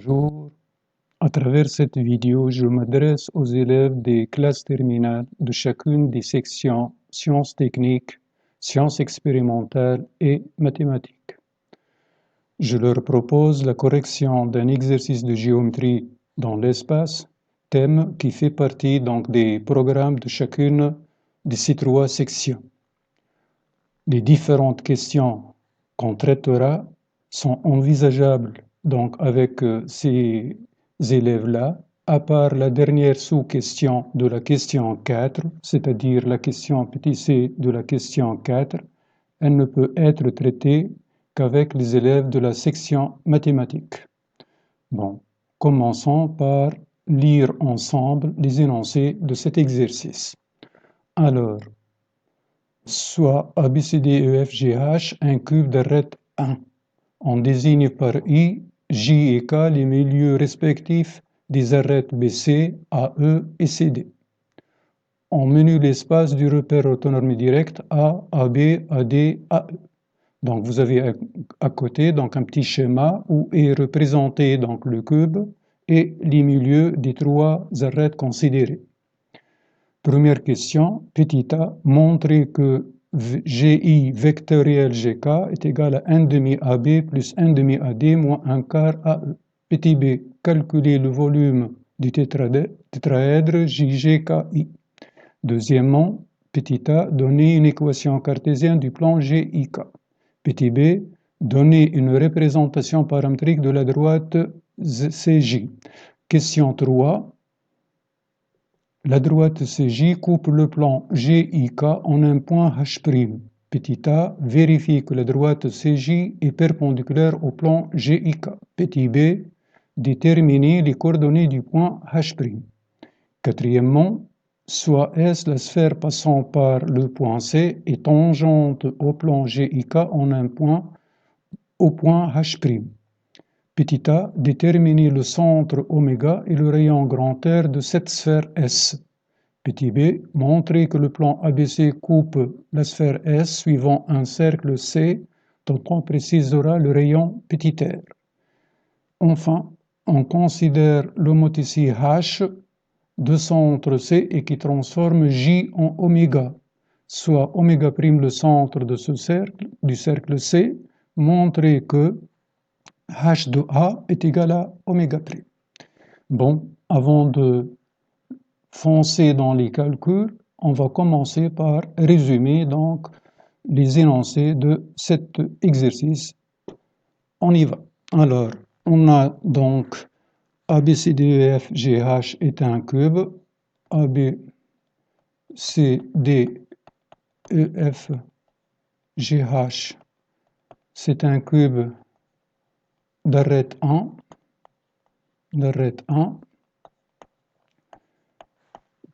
Bonjour. À travers cette vidéo, je m'adresse aux élèves des classes terminales de chacune des sections sciences techniques, sciences expérimentales et mathématiques. Je leur propose la correction d'un exercice de géométrie dans l'espace, thème qui fait partie donc des programmes de chacune de ces trois sections. Les différentes questions qu'on traitera sont envisageables donc avec ces élèves-là, à part la dernière sous-question de la question 4, c'est-à-dire la question petit c de la question 4, elle ne peut être traitée qu'avec les élèves de la section mathématiques. Bon, commençons par lire ensemble les énoncés de cet exercice. Alors, soit ABCDEFGH, un cube d'arête 1. On désigne par I, J et K les milieux respectifs des arêtes BC, AE et CD. On menue l'espace du repère orthonormé direct A, AB, AD, AE. Donc vous avez à côté donc un petit schéma où est représenté donc le cube et les milieux des trois arêtes considérées. Première question, petit a, montrer que GI vectoriel GK est égal à 1 demi AB plus 1 demi AD moins 1 quart AE. Petit b, calculer le volume du tétraèdre JGKI. Deuxièmement, petit a, donner une équation cartésienne du plan GIK. Petit b, donner une représentation paramétrique de la droite CJ. Question 3. La droite CJ coupe le plan GIK en un point H'. Petit a, vérifie que la droite CJ est perpendiculaire au plan GIK. Petit b, déterminer les coordonnées du point H'. Quatrièmement, soit S, la sphère passant par le point C, est tangente au plan GIK en un point au point H'. Petit a, déterminer le centre oméga et le rayon grand R de cette sphère S. Petit b, montrer que le plan ABC coupe la sphère S suivant un cercle C dont on précisera le rayon petit r. Enfin, on considère l'homothétie H de centre C et qui transforme J en oméga, soit oméga' le centre de ce cercle, du cercle C, montrer que H de A est égal à oméga'. Bon, avant de foncer dans les calculs, on va commencer par résumer donc les énoncés de cet exercice. On y va. Alors, on a donc ABCDEFGH est un cube, ABCDEFGH c'est un cube d'arête 1,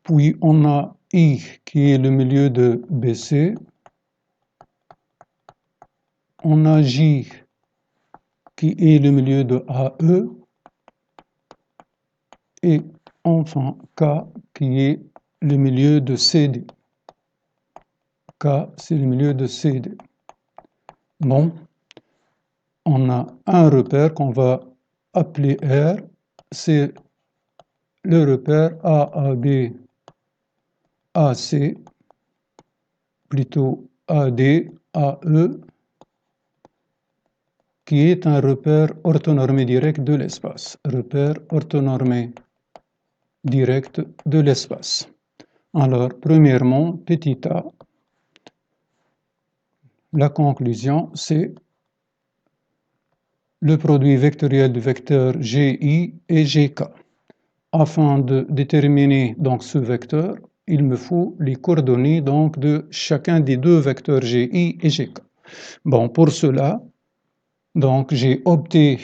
puis on a I qui est le milieu de BC, on a J qui est le milieu de AE, et enfin K qui est le milieu de CD. K, c'est le milieu de CD. Bon, on a un repère qu'on va appeler R, c'est le repère AAB, AC, plutôt AD, AE, qui est un repère orthonormé direct de l'espace. Repère orthonormé direct de l'espace. Alors, premièrement, petit a, la conclusion, c'est le produit vectoriel du vecteur GI et GK. Afin de déterminer donc ce vecteur, il me faut les coordonnées donc de chacun des deux vecteurs GI et GK. Bon, pour cela, donc j'ai opté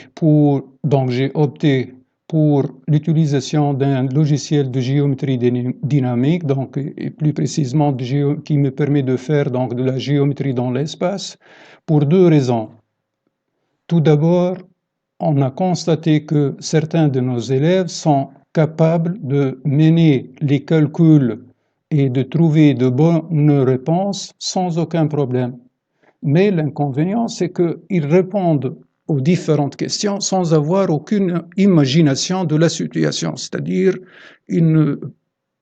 pour l'utilisation d'un logiciel de géométrie dynamique, donc et plus précisément qui me permet de faire donc de la géométrie dans l'espace, pour deux raisons. Tout d'abord, on a constaté que certains de nos élèves sont capables de mener les calculs et de trouver de bonnes réponses sans aucun problème. Mais l'inconvénient, c'est qu'ils répondent aux différentes questions sans avoir aucune imagination de la situation, c'est-à-dire ils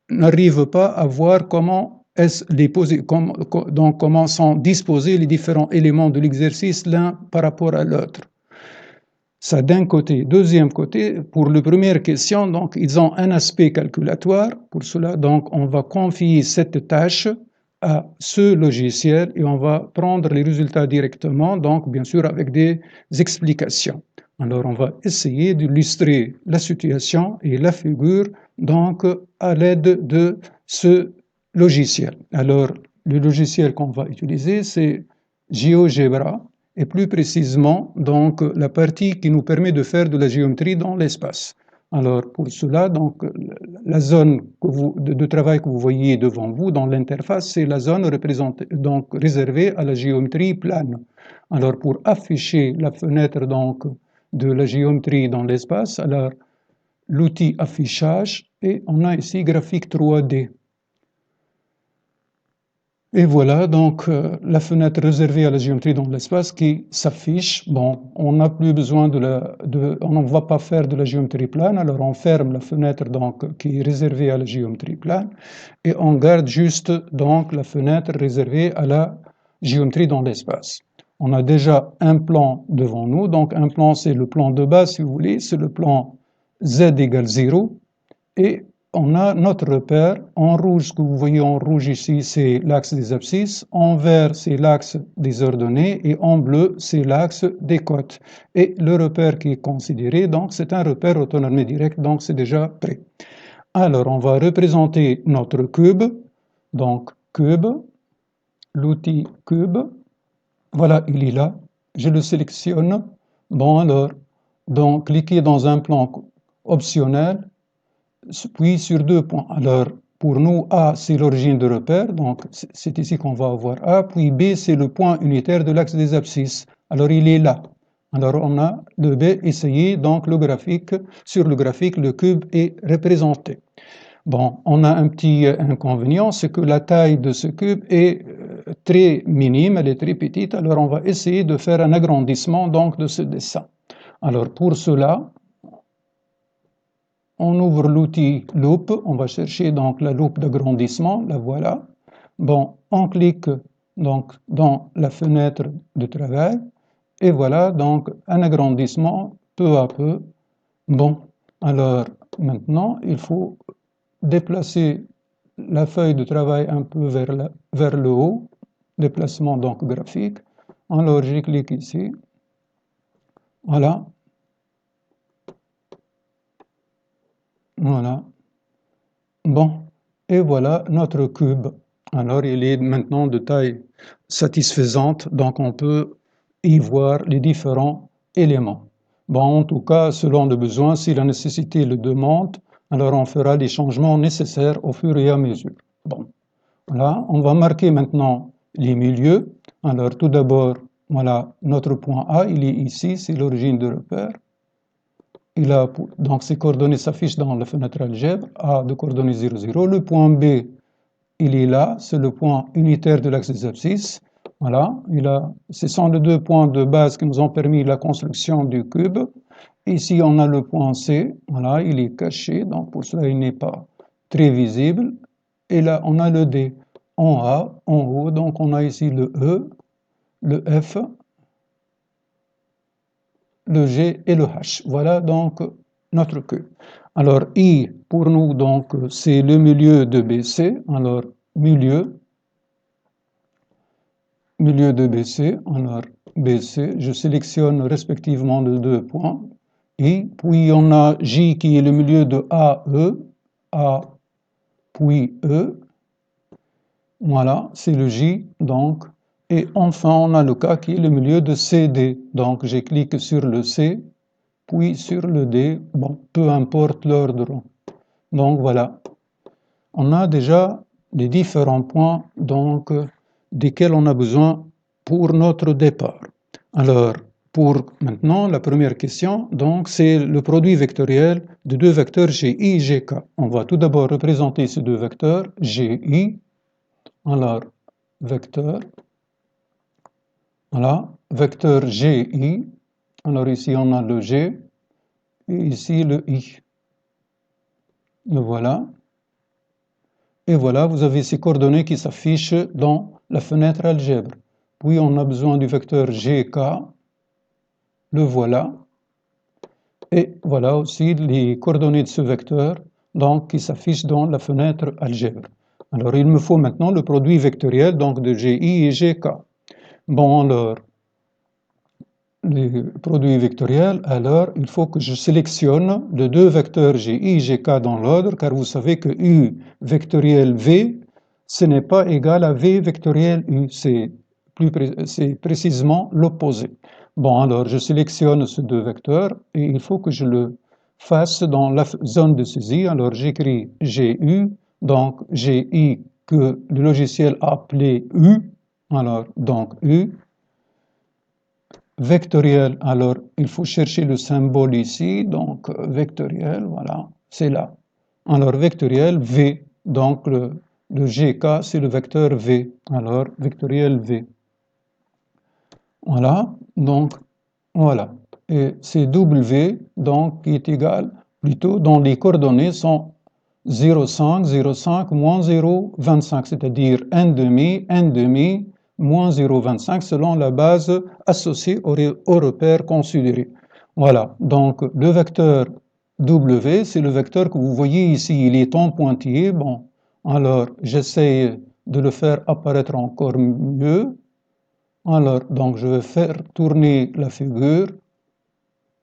n'arrivent pas à voir comment comment sont disposés les différents éléments de l'exercice l'un par rapport à l'autre. Ça d'un côté. Deuxième côté, pour la première question, donc ils ont un aspect calculatoire. Pour cela, donc on va confier cette tâche à ce logiciel et on va prendre les résultats directement, donc bien sûr avec des explications. Alors on va essayer d'illustrer la situation et la figure donc à l'aide de ce logiciel. Alors le logiciel qu'on va utiliser, c'est GeoGebra. Et plus précisément, donc, la partie qui nous permet de faire de la géométrie dans l'espace. Alors, pour cela, donc, la zone de travail que vous voyez devant vous dans l'interface, c'est la zone donc, réservée à la géométrie plane. Alors, pour afficher la fenêtre donc, de la géométrie dans l'espace, alors, l'outil affichage, et on a ici graphique 3D. Et voilà donc la fenêtre réservée à la géométrie dans l'espace qui s'affiche. Bon, on n'a plus besoin on ne va pas faire de la géométrie plane, alors on ferme la fenêtre donc qui est réservée à la géométrie plane et on garde juste donc la fenêtre réservée à la géométrie dans l'espace. On a déjà un plan devant nous, donc un plan c'est le plan de base si vous voulez, c'est le plan z égale 0 et on a notre repère. En rouge, ce que vous voyez en rouge ici, c'est l'axe des abscisses. En vert, c'est l'axe des ordonnées. Et en bleu, c'est l'axe des côtes. Et le repère qui est considéré, donc, c'est un repère autonomie direct, donc c'est déjà prêt. Alors, on va représenter notre cube. Donc, cube, l'outil cube. Voilà, il est là. Je le sélectionne. Bon, alors, donc, cliquez dans un plan optionnel, puis sur 2 points. Alors, pour nous, A, c'est l'origine de repère, donc c'est ici qu'on va avoir A, puis B, c'est le point unitaire de l'axe des abscisses. Alors, il est là. Alors, on a le B, essayé, donc le graphique, sur le graphique, le cube est représenté. Bon, on a un petit inconvénient, c'est que la taille de ce cube est très minime, elle est très petite, alors on va essayer de faire un agrandissement donc de ce dessin. Alors, pour cela, on ouvre l'outil loupe, on va chercher donc la loupe d'agrandissement, la voilà. Bon, on clique donc dans la fenêtre de travail et voilà donc un agrandissement peu à peu. Bon, alors maintenant il faut déplacer la feuille de travail un peu vers le haut, déplacement donc graphique. Alors je clique ici, voilà. Voilà. Bon, et voilà notre cube. Alors, il est maintenant de taille satisfaisante, donc on peut y voir les différents éléments. Bon, en tout cas, selon le besoin, si la nécessité le demande, alors on fera les changements nécessaires au fur et à mesure. Bon, voilà, on va marquer maintenant les milieux. Alors, tout d'abord, voilà, notre point A, il est ici, c'est l'origine de repère. Donc, ces coordonnées s'affichent dans la fenêtre algèbre, A de coordonnées 0, 0. Le point B, il est là, c'est le point unitaire de l'axe des abscisses. Voilà, ce sont les 2 points de base qui nous ont permis la construction du cube. Ici, on a le point C, voilà, il est caché, donc pour cela, il n'est pas très visible. Et là, on a le D en A, en haut, donc on a ici le E, le F, le G et le H. Voilà donc notre queue. Alors I pour nous donc c'est le milieu de BC. Alors milieu de BC. Alors BC, je sélectionne respectivement les 2 points. I, puis on a J qui est le milieu de AE, A puis E. Voilà, c'est le J donc. Et enfin, on a le K qui est le milieu de CD. Donc, je clique sur le C, puis sur le D. Bon, peu importe l'ordre. Donc, voilà. On a déjà les différents points donc, desquels on a besoin pour notre départ. Alors, pour maintenant, la première question, donc, c'est le produit vectoriel de 2 vecteurs GI et GK. On va tout d'abord représenter ces 2 vecteurs, GI. Alors, vecteur. Voilà, vecteur GI, Alors ici on a le G et ici le I. Le voilà. Et voilà, vous avez ces coordonnées qui s'affichent dans la fenêtre algèbre. Puis on a besoin du vecteur GK. Le voilà. Et voilà aussi les coordonnées de ce vecteur donc, qui s'affichent dans la fenêtre algèbre. Alors il me faut maintenant le produit vectoriel donc de GI et GK. Bon alors, le produit vectoriel, alors il faut que je sélectionne les deux vecteurs GI et GK dans l'ordre, car vous savez que U vectoriel V, ce n'est pas égal à V vectoriel U, c'est précisément l'opposé. Bon, alors je sélectionne ces deux vecteurs et il faut que je le fasse dans la zone de saisie. Alors j'écris GU, donc GI que le logiciel a appelé U, alors donc U. Vectoriel, alors il faut chercher le symbole ici, donc vectoriel, voilà, c'est là. Alors vectoriel V, donc le GK c'est le vecteur V, alors vectoriel V. Voilà, donc voilà. Et c'est W, donc qui est égal, plutôt dans les coordonnées sont 0,5, 0,5, moins 0,25, c'est-à-dire n demi, moins 0,25 selon la base associée au repère considéré. Voilà, donc le vecteur W, c'est le vecteur que vous voyez ici, il est en pointillé. Bon, alors j'essaie de le faire apparaître encore mieux. Alors, donc je vais faire tourner la figure.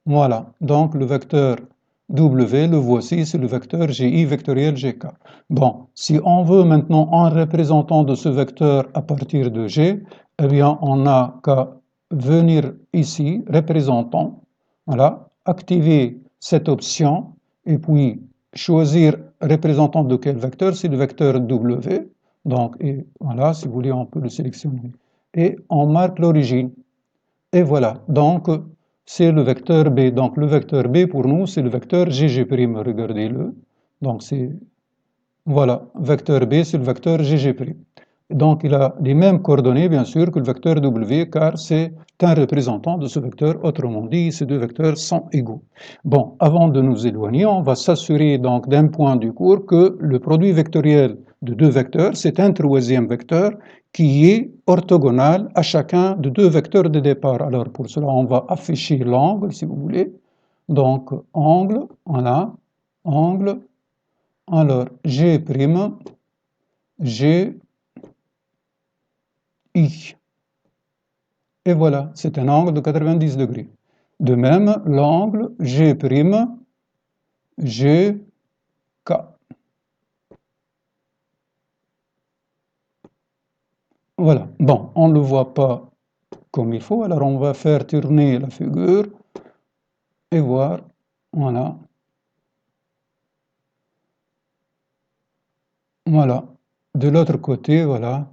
Voilà, donc le vecteur W, le voici, c'est le vecteur GI vectoriel GK. Bon, si on veut maintenant un représentant de ce vecteur à partir de G, eh bien on n'a qu'à venir ici, représentant, voilà, activer cette option et puis choisir représentant de quel vecteur, c'est le vecteur W. Donc, et voilà, si vous voulez, on peut le sélectionner. Et on marque l'origine. Et voilà, donc c'est le vecteur B. Donc le vecteur B pour nous, c'est le vecteur GG', regardez-le. Donc c'est, voilà, vecteur B, c'est le vecteur GG'. Donc il a les mêmes coordonnées, bien sûr, que le vecteur W, car c'est un représentant de ce vecteur. Autrement dit, ces deux vecteurs sont égaux. Bon, avant de nous éloigner, on va s'assurer donc d'un point du cours que le produit vectoriel de deux vecteurs, c'est un troisième vecteur qui est orthogonal à chacun de deux vecteurs de départ. Alors pour cela, on va afficher l'angle, si vous voulez. Donc angle, voilà, angle, alors G', G, I. Et voilà, c'est un angle de 90 degrés. De même, l'angle G', G, K. Voilà, bon, on ne le voit pas comme il faut, alors on va faire tourner la figure et voir, voilà. Voilà, de l'autre côté, voilà.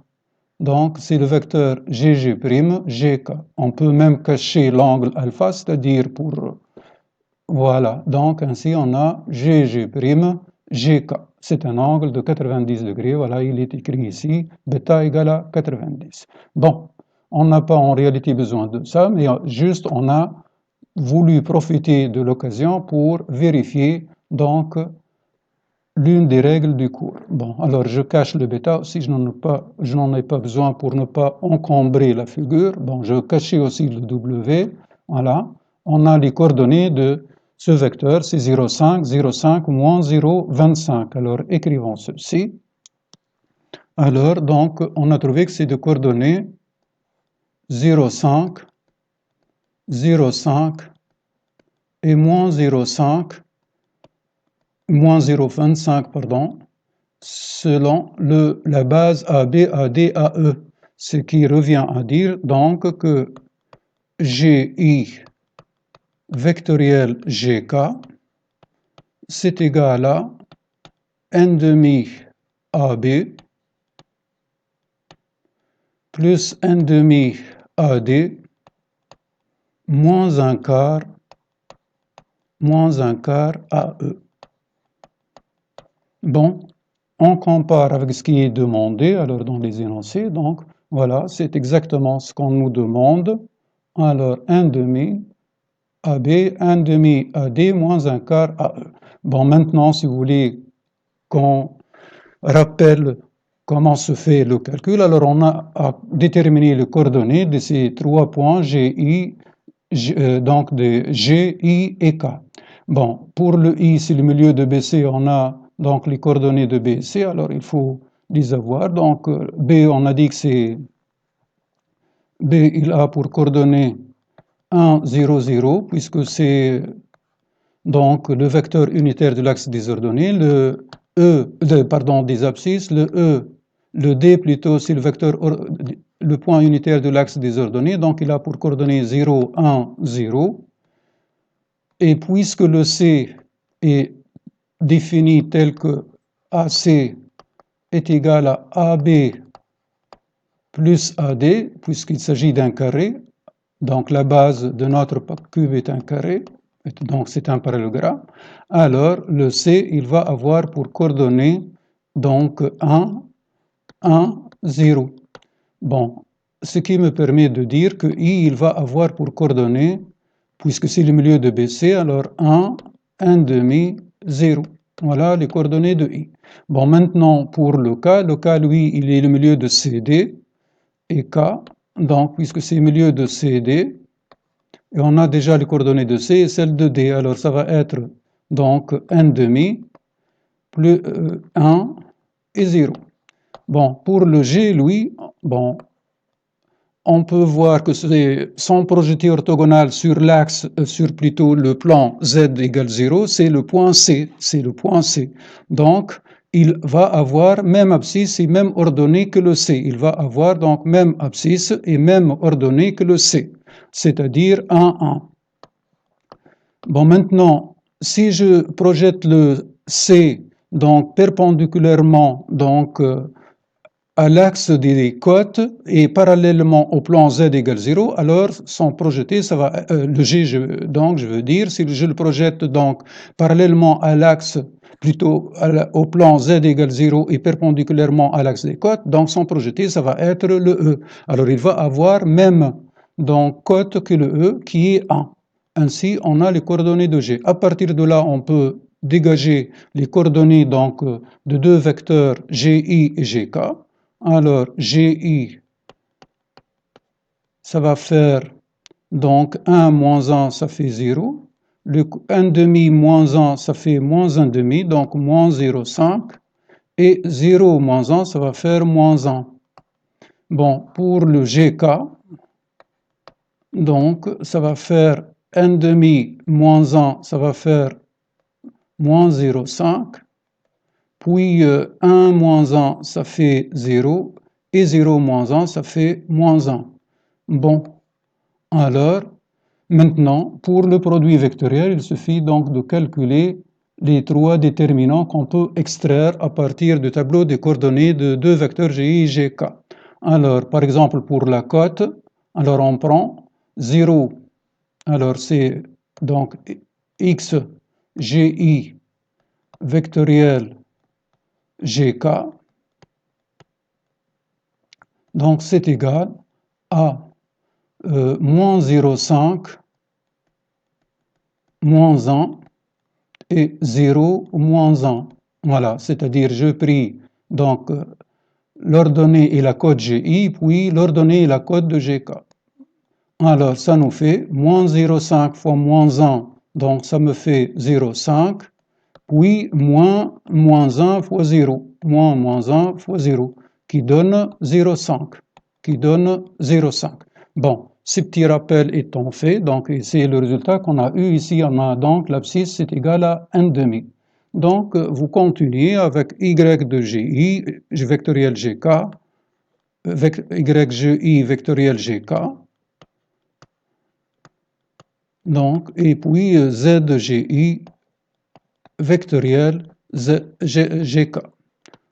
Donc, c'est le vecteur GG', GK. On peut même cacher l'angle alpha, c'est-à-dire pour... Voilà, donc ainsi on a GG', GK. C'est un angle de 90 degrés, voilà, il est écrit ici, bêta égale à 90. Bon, on n'a pas en réalité besoin de ça, mais juste on a voulu profiter de l'occasion pour vérifier donc l'une des règles du cours. Bon, alors je cache le bêta si je n'en ai pas besoin pour ne pas encombrer la figure. Bon, je cachais aussi le W. Voilà, on a les coordonnées de ce vecteur, c'est 0,5, 0,5, moins 0,25. Alors écrivons ceci. Alors, donc, on a trouvé que c'est de coordonnées 0,5, 0,5 et moins 0,5, moins 0,25, pardon, selon la base AB, AD, AE, ce qui revient à dire donc que GI vectoriel GK, c'est égal à n demi AB plus n demi AD moins un quart AE. Bon, on compare avec ce qui est demandé, alors dans les énoncés, donc voilà, c'est exactement ce qu'on nous demande. Alors, 1 demi AB, 1 demi AD moins 1 quart AE. Bon, maintenant, si vous voulez qu'on rappelle comment se fait le calcul, alors on a à déterminer les coordonnées de ces trois points GI, donc de G, I et K. Bon, pour le I, c'est le milieu de BC, on a donc les coordonnées de BC, alors il faut les avoir. Donc B, on a dit que c'est B, il a pour coordonnées 1, 0, 0, puisque c'est donc le vecteur unitaire de l'axe des ordonnées, le E, des abscisses, le E, le D plutôt, c'est le point unitaire de l'axe des ordonnées, donc il a pour coordonnées 0, 1, 0. Et puisque le C est défini tel que AC est égal à AB plus AD, puisqu'il s'agit d'un carré, donc la base de notre cube est un carré, donc c'est un parallélogramme, alors le C, il va avoir pour coordonnées donc 1, 1, 0. Bon, ce qui me permet de dire que I, il va avoir pour coordonnées, puisque c'est le milieu de BC, alors 1, 1 demi, 0. Voilà les coordonnées de I. Bon, maintenant pour le K, lui, il est le milieu de CD et K, donc puisque c'est le milieu de CD, et on a déjà les coordonnées de C et celles de D, alors ça va être donc 1 demi plus 1 et 0. Bon, pour le G, lui, bon, on peut voir que son projeté orthogonal sur l'axe, sur plutôt le plan Z égale 0, c'est le point C, Donc, il va avoir même abscisse et même ordonnée que le C. Il va avoir donc même abscisse et même ordonnée que le C, c'est-à-dire 1, 1. Bon, maintenant, si je projette le C donc perpendiculairement donc à l'axe des côtes et parallèlement au plan Z égale 0, alors son projeté, ça va le G, donc je veux dire, si je le projette donc parallèlement à l'axe, plutôt au plan Z égale 0 et perpendiculairement à l'axe des côtes, donc son projeté, ça va être le E. Alors il va avoir même donc côte que le E qui est 1. Ainsi, on a les coordonnées de G. À partir de là, on peut dégager les coordonnées donc de deux vecteurs GI et GK. Alors, GI, ça va faire donc 1 moins 1, ça fait 0. Le 1 demi moins 1, ça fait moins 1 demi, donc moins 0,5. Et 0 moins 1, ça va faire moins 1. Bon, pour le GK, donc ça va faire 1 demi moins 1, ça va faire moins 0,5. Puis 1 moins 1, ça fait 0. Et 0 moins 1, ça fait moins 1. Bon, alors, maintenant, pour le produit vectoriel, il suffit donc de calculer les trois déterminants qu'on peut extraire à partir du tableau des coordonnées de deux vecteurs GI et GK. Alors, par exemple, pour la cote, alors on prend 0. Alors, c'est donc x GI vectoriel GK. Donc, c'est égal à moins 0,5, moins 1 et 0, moins 1. Voilà, c'est-à-dire je pris donc l'ordonnée et la cote GI, puis l'ordonnée et la cote de GK. Alors, ça nous fait moins 0,5 fois moins 1, donc ça me fait 0,5, puis moins 1 fois 0, moins 1 fois 0, qui donne 0,5, Bon, ce petit rappel étant fait, donc c'est le résultat qu'on a eu ici. On a donc l'abscisse c'est égal à 1 demi. Donc, vous continuez avec y de GI, vectoriel GK, YGI vectoriel GK, donc, et puis ZGI vectoriel GK.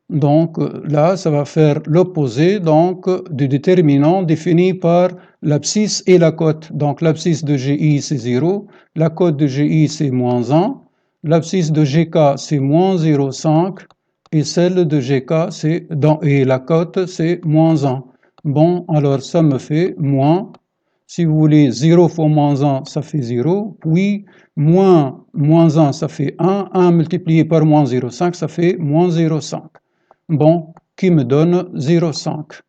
Donc là, ça va faire l'opposé donc du déterminant défini par l'abscisse et la cote. Donc l'abscisse de GI c'est 0, la cote de GI c'est moins 1, l'abscisse de GK c'est moins 0,5 et celle de GK et la cote c'est moins 1. Bon, alors ça me fait moins, Si vous voulez, 0 fois moins 1, ça fait 0, puis moins 1, ça fait 1, 1 multiplié par moins 0,5, ça fait moins 0,5. Bon, qui me donne 0,5.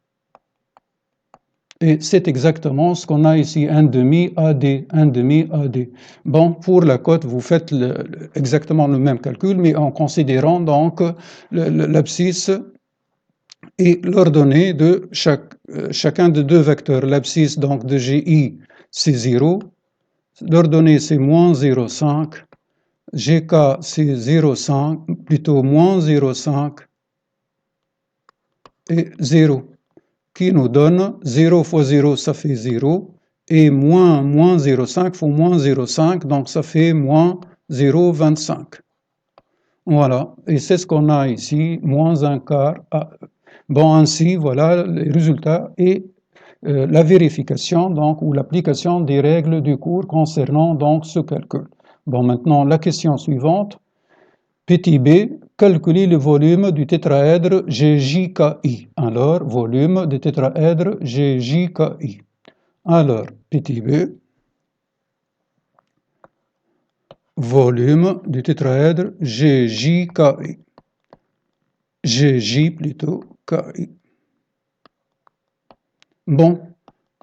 Et c'est exactement ce qu'on a ici, 1,5 AD, 1,5 AD. Bon, pour la cote, vous faites exactement le même calcul, mais en considérant donc l'abscisse et l'ordonnée de chacun des deux vecteurs. L'abscisse donc de GI, c'est 0, l'ordonnée c'est moins 0,5, GK c'est 0,5, plutôt moins 0,5 et 0. Qui nous donne 0 fois 0, ça fait 0, et moins 0,5 fois moins 0,5, donc ça fait moins 0,25. Voilà, et c'est ce qu'on a ici, moins un quart. Bon, ainsi, voilà les résultats et la vérification, donc, ou l'application des règles du cours concernant donc ce calcul. Bon, maintenant, la question suivante. Petit b, calculer le volume du tétraèdre GJKI. Alors, volume du tétraèdre GJKI. Alors, petit b, volume du tétraèdre GJKI. GJ plutôt, KI. Bon,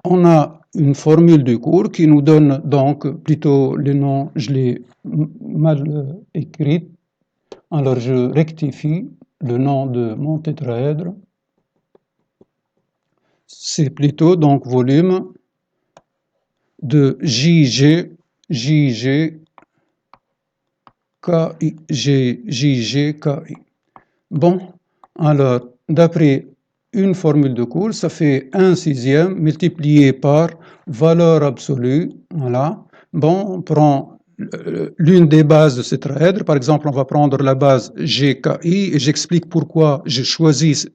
on a une formule du cours qui nous donne donc plutôt le nom, je l'ai mal écrit. Alors, je rectifie le nom de mon tétraèdre. C'est plutôt donc volume de JG, KI, KI. Bon, alors, d'après une formule de cours, ça fait 1/6 multiplié par valeur absolue. Voilà. Bon, on prend l'une des bases de ce tétraèdre. Par exemple, on va prendre la base GKI et j'explique pourquoi j'ai choisi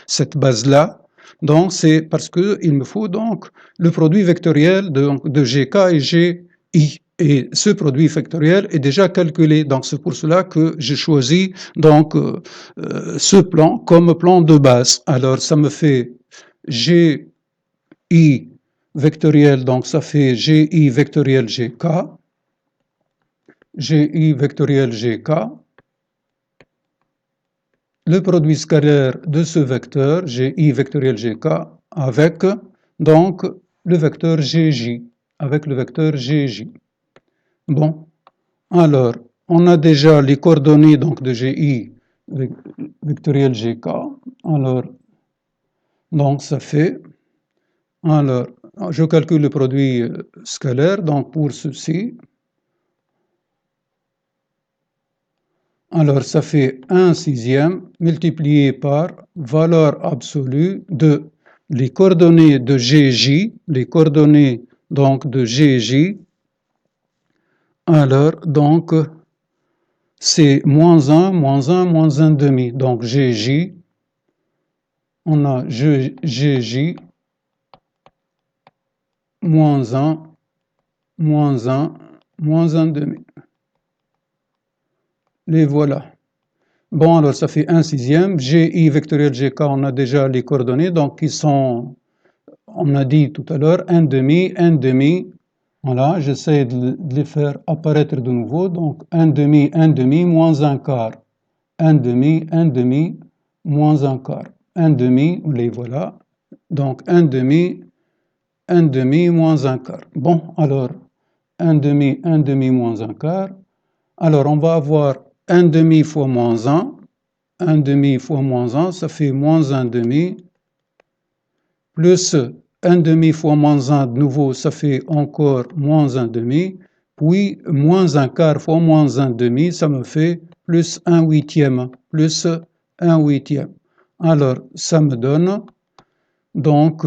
cette base-là. Donc, c'est parce qu'il me faut donc le produit vectoriel de GK et GI. Et ce produit vectoriel est déjà calculé. Donc, c'est pour cela que j'ai choisi donc ce plan comme plan de base. Alors, ça me fait GI vectoriel, donc ça fait GI vectoriel GK. GI vectoriel GK. Le produit scalaire de ce vecteur, GI vectoriel GK, avec donc le vecteur GJ, avec le vecteur GJ. Bon, alors, on a déjà les coordonnées donc de GI vectoriel GK. Alors, donc ça fait, alors, je calcule le produit scalaire, donc pour ceci, alors ça fait 1/6 multiplié par valeur absolue de les coordonnées de GJ, les coordonnées donc de GJ, alors donc c'est moins 1, moins 1, moins 1 demi, donc GJ, on a GJ, moins 1, moins 1, moins 1 demi. Les voilà. Bon, alors ça fait 1/6. GI vectoriel GK, on a déjà les coordonnées, donc ils sont, on a dit tout à l'heure, 1 demi, 1 demi. Voilà, j'essaie de les faire apparaître de nouveau. Donc 1 demi, moins 1 quart. 1 demi, moins 1 quart. 1 demi, les voilà. Donc 1 demi, moins 1 quart. Bon, alors 1 demi, moins 1 quart. Alors on va avoir 1 demi fois moins 1. 1 demi fois moins 1, ça fait moins 1 demi. Plus 1 demi fois moins 1, de nouveau, ça fait encore moins 1 demi. Puis moins 1 quart fois moins 1 demi, ça me fait plus 1 huitième. Plus 1 huitième. Alors, ça me donne, donc,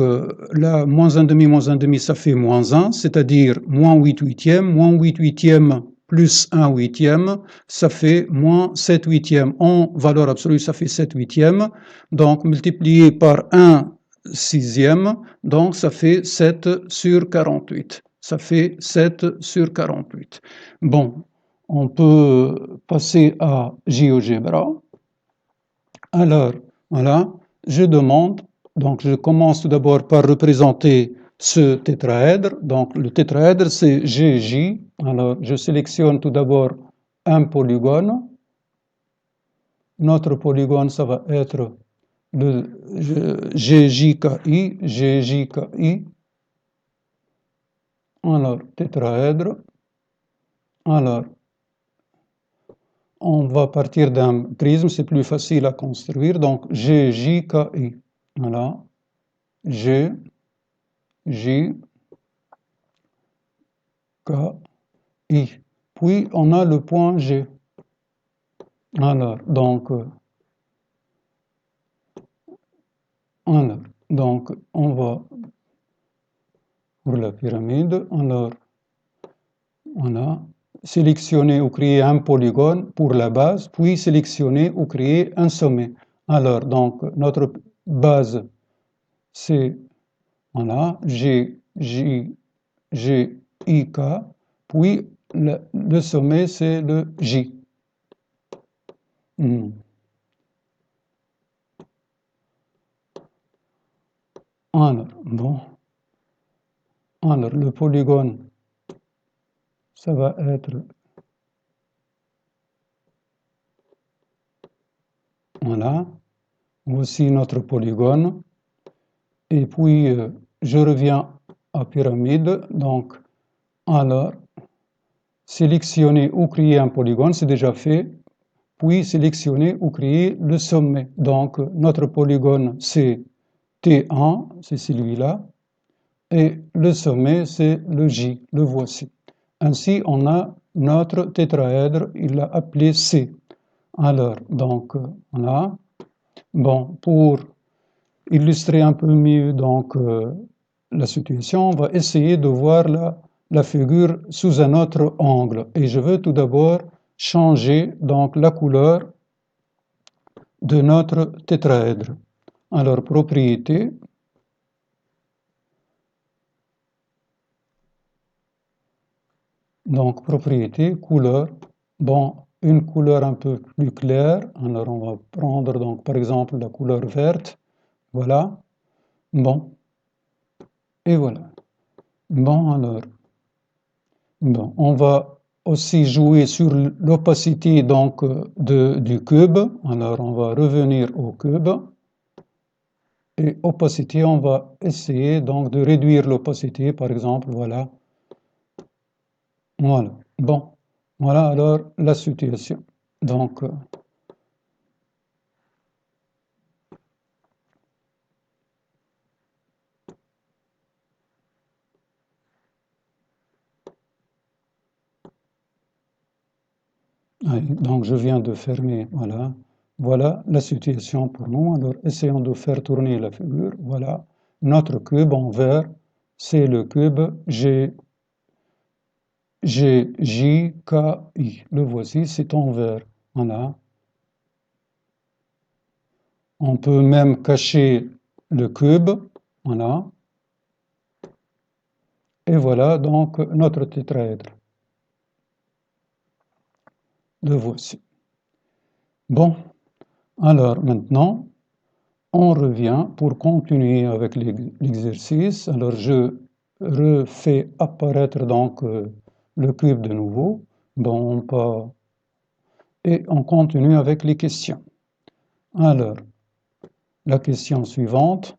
là, moins 1 demi, ça fait moins 1, c'est-à-dire moins 8 huitièmes. Moins 8 huitièmes plus 1 huitième, ça fait moins 7 huitièmes. En valeur absolue, ça fait 7 huitièmes. Donc, multiplié par 1/6, donc ça fait 7 sur 48. Ça fait 7 sur 48. Bon, on peut passer à GeoGebra. Alors, voilà, je demande, donc je commence tout d'abord par représenter ce tétraèdre. Donc le tétraèdre c'est GJ. Alors je sélectionne tout d'abord un polygone. Notre polygone ça va être le GJKI, GJKI. Alors tétraèdre. Alors on va partir d'un prisme, c'est plus facile à construire. Donc GJKI. Voilà. G, J, K, I. Puis on a le point G. Alors, donc on va pour la pyramide. Alors, on a sélectionné ou créer un polygone pour la base, puis sélectionner ou créer un sommet. Alors, donc, notre base, c'est, voilà, G, J, G, I, K, puis le sommet, c'est le J. Alors, bon. Alors, le polygone, ça va être, voilà, voici notre polygone. Et puis, je reviens à pyramide. Donc, alors, sélectionner ou créer un polygone, c'est déjà fait. Puis, sélectionner ou créer le sommet. Donc, notre polygone, c'est T1, c'est celui-là. Et le sommet, c'est le J, le voici. Ainsi, on a notre tétraèdre, il l'a appelé C. Alors, donc, voilà. Bon, pour illustrer un peu mieux donc, la situation, on va essayer de voir la figure sous un autre angle. Et je veux tout d'abord changer donc, la couleur de notre tétraèdre. Alors, propriété. Donc, propriété, couleur. Bon, une couleur un peu plus claire. Alors, on va prendre donc, par exemple la couleur verte. Voilà. Bon. Et voilà. Bon, alors. Bon, on va aussi jouer sur l'opacité donc du cube. Alors, on va revenir au cube. Et opacité, on va essayer donc de réduire l'opacité, par exemple, voilà. Voilà. Bon, voilà alors la situation. Donc, donc je viens de fermer, voilà. Voilà la situation pour nous. Alors, essayons de faire tourner la figure. Voilà. Notre cube en vert, c'est le cube GJKI. Le voici, c'est en vert. Voilà. On peut même cacher le cube. Voilà. Et voilà donc notre tétraèdre. Le voici. Bon, alors maintenant, on revient pour continuer avec l'exercice. Alors je refais apparaître donc le cube de nouveau. Bon, et on continue avec les questions. Alors, la question suivante.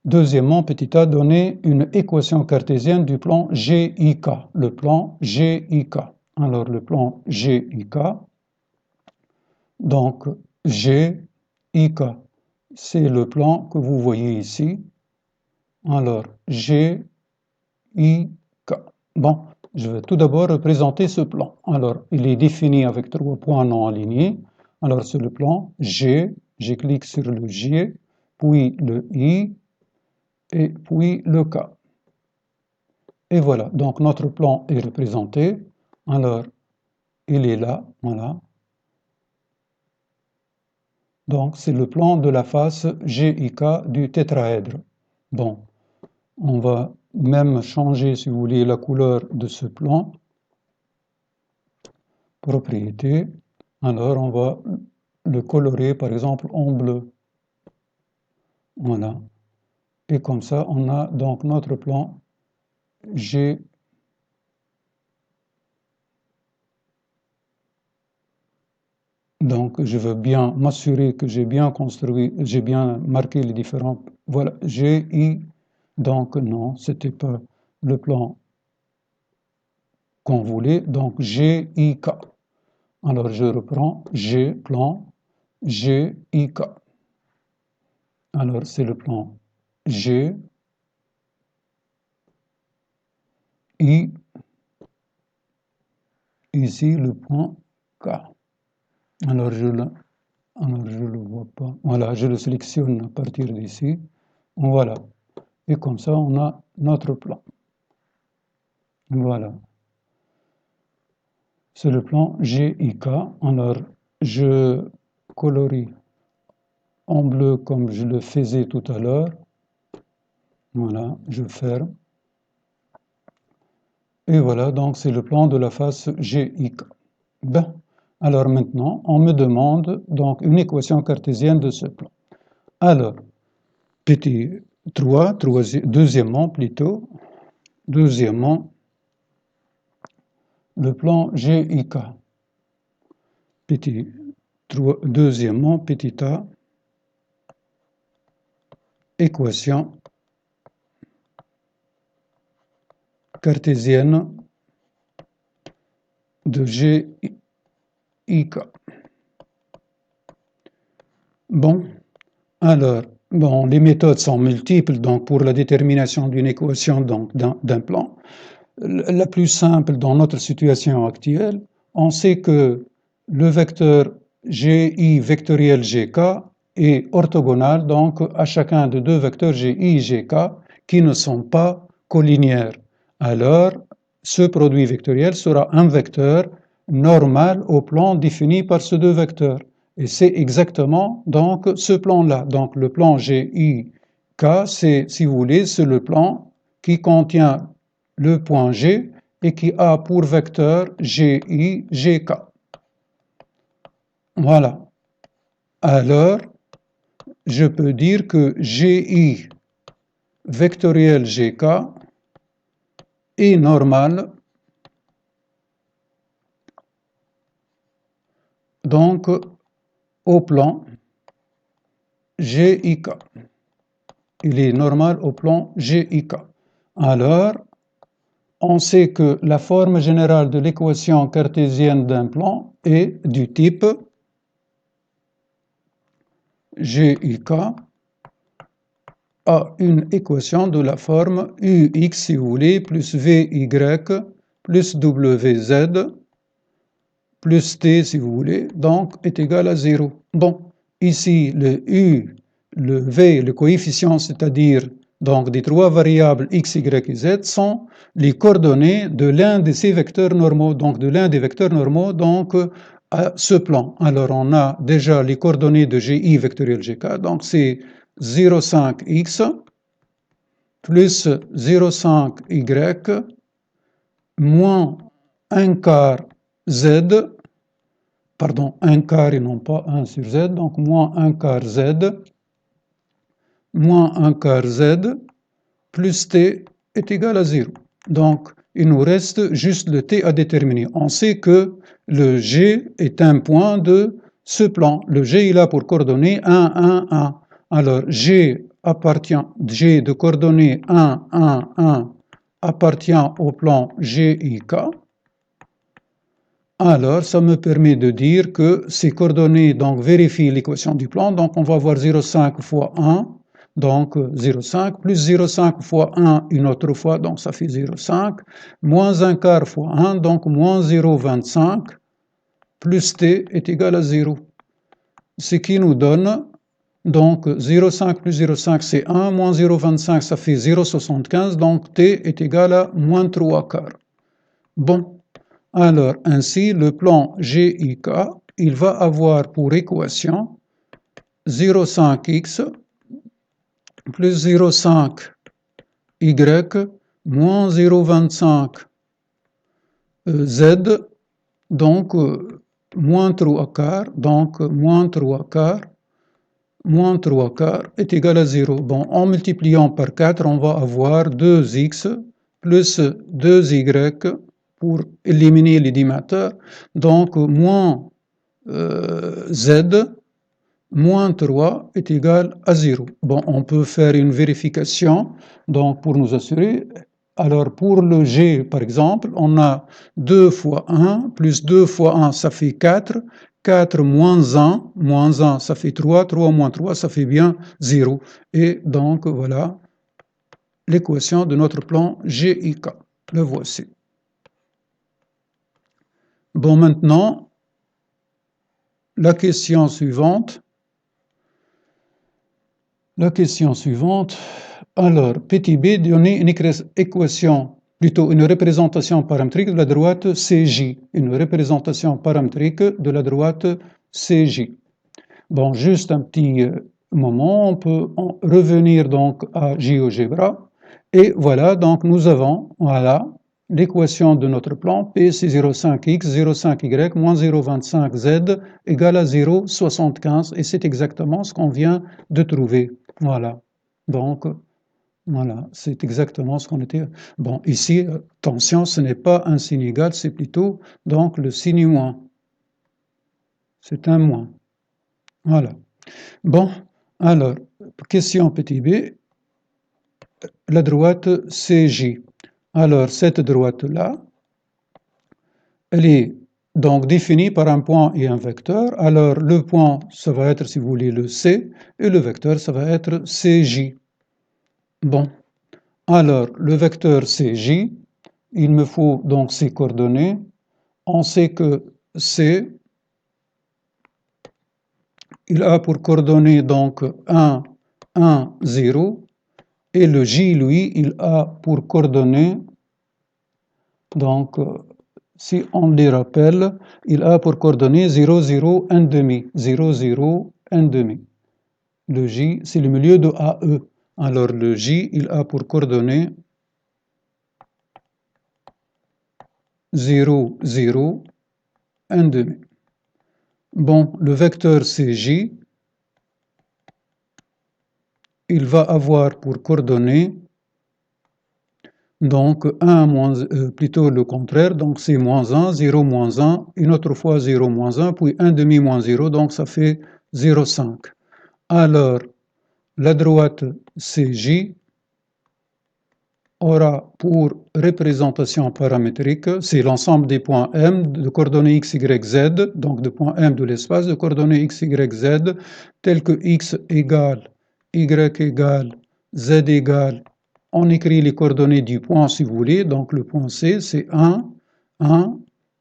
Deuxièmement, petit a, donné une équation cartésienne du plan GIK. Le plan GIK. Alors, le plan GIK, donc GIK, c'est le plan que vous voyez ici. Alors, GIK. Bon, je vais tout d'abord représenter ce plan. Alors, il est défini avec 3 points non alignés. Alors, c'est le plan G. Je clique sur le G, puis le I, et puis le K. Et voilà, donc notre plan est représenté. Alors, il est là, voilà. Donc, c'est le plan de la face GIK du tétraèdre. Bon, on va même changer, si vous voulez, la couleur de ce plan. Propriété. Alors, on va le colorer, par exemple, en bleu. Voilà. Et comme ça, on a donc notre plan G. Donc, je veux bien m'assurer que j'ai bien construit, j'ai bien marqué les différents. Voilà, G, I. Donc, non, ce n'était pas le plan qu'on voulait. Donc, G, I, K. Alors, je reprends G, plan, G, I, K. Alors, c'est le plan G, I, ici le point K. Alors, je le vois pas. Voilà, je le sélectionne à partir d'ici. Voilà. Et comme ça, on a notre plan. Voilà. C'est le plan GIK. Alors, je colorie en bleu comme je le faisais tout à l'heure. Voilà, je ferme. Et voilà, donc c'est le plan de la face GIK. Ben, alors maintenant, on me demande donc une équation cartésienne de ce plan. Alors, petit 3, deuxièmement, le plan GIK. Petit 3, deuxièmement, petit a, équation cartésienne de GIK. Bon, alors, bon, les méthodes sont multiples donc pour la détermination d'une équation d'un plan. La plus simple dans notre situation actuelle, on sait que le vecteur GI vectoriel GK est orthogonal donc à chacun de deux vecteurs GI et GK qui ne sont pas collinéaires. Alors, ce produit vectoriel sera un vecteur normal au plan défini par ces deux vecteurs. Et c'est exactement donc ce plan-là. Donc le plan GIK, c'est, si vous voulez, c'est le plan qui contient le point G et qui a pour vecteur GI, GK. Voilà. Alors, je peux dire que GI vectoriel GK est normal donc au plan GIK. Il est normal au plan GIK. Alors, on sait que la forme générale de l'équation cartésienne d'un plan est du type GIK a une équation de la forme UX, si vous voulez, plus VY plus WZ plus T, si vous voulez, donc est égal à 0. Bon, ici, le U, le V, le coefficient, c'est-à-dire donc des trois variables x, y et z, sont les coordonnées de l'un de ces vecteurs normaux, donc de l'un des vecteurs normaux, donc à ce plan. Alors, on a déjà les coordonnées de GI vectoriel GK, donc c'est 0,5x plus 0,5y moins 1 quart z, pardon, 1 quart et non pas 1 sur z, donc moins 1 quart z, moins 1 quart z, plus t est égal à 0. Donc, il nous reste juste le t à déterminer. On sait que le G est un point de ce plan. Le G est là pour coordonnées 1, 1, 1. Alors, G de coordonnées 1, 1, 1 appartient au plan GIK. Alors, ça me permet de dire que ces coordonnées donc, vérifient l'équation du plan. Donc, on va avoir 0,5 fois 1, donc 0,5, plus 0,5 fois 1 une autre fois, donc ça fait 0,5, moins 1 quart fois 1, donc moins 0,25, plus t est égal à 0. Ce qui nous donne, donc 0,5 plus 0,5 c'est 1, moins 0,25 ça fait 0,75, donc t est égal à moins 3 quarts. Bon. Alors, ainsi, le plan GIK, il va avoir pour équation 0,5x plus 0,5y moins 0,25z, donc moins 3 quarts, donc moins 3 quarts moins 3 quarts est égal à 0. Bon, en multipliant par 4, on va avoir 2x plus 2y pour éliminer les dimateurs. Donc, moins z moins 3 est égal à 0. Bon, on peut faire une vérification donc pour nous assurer. Alors, pour le G, par exemple, on a 2 fois 1, plus 2 fois 1, ça fait 4. 4 moins 1, ça fait 3. 3 moins 3, ça fait bien 0. Et donc, voilà l'équation de notre plan GIK. Le voici. Bon, maintenant, la question suivante. La question suivante. Alors, petit b, donner une équation, plutôt une représentation paramétrique de la droite CJ. Une représentation paramétrique de la droite CJ. Bon, juste un petit moment, on peut revenir donc à GeoGebra. Et voilà, donc nous avons, voilà, l'équation de notre plan, P c'est 0,5x, 0,5y, moins 0,25z égale à 0,75. Et c'est exactement ce qu'on vient de trouver. Voilà. Donc, voilà, c'est exactement ce qu'on était. Bon, ici, attention, ce n'est pas un signe égal, c'est plutôt donc le signe moins. C'est un moins. Voilà. Bon, alors, question petit b, la droite CJ. Alors, cette droite-là, elle est donc définie par un point et un vecteur. Alors, le point, ça va être, si vous voulez, le C, et le vecteur, ça va être CJ. Bon, alors, le vecteur CJ, il me faut donc ses coordonnées. On sait que C, il a pour coordonnées donc 1, 1, 0, et le J, lui, il a pour coordonnées, donc, si on les rappelle, il a pour coordonnées 0, 0, 1 demi, 0, 0, 1 demi. Le J, c'est le milieu de AE. Alors, le J, il a pour coordonnées 0, 0, 1 demi. Bon, le vecteur CJ, il va avoir pour coordonnées donc 1 moins, plutôt le contraire, donc c'est moins 1, 0 moins 1, une autre fois 0 moins 1, puis 1 demi moins 0, donc ça fait 0,5. Alors, la droite CJ aura pour représentation paramétrique, c'est l'ensemble des points M de coordonnées x, y, z, donc de points M de l'espace de coordonnées x, y, z, tel que x égale, y égale, z égale. On écrit les coordonnées du point si vous voulez, donc le point C c'est 1, 1,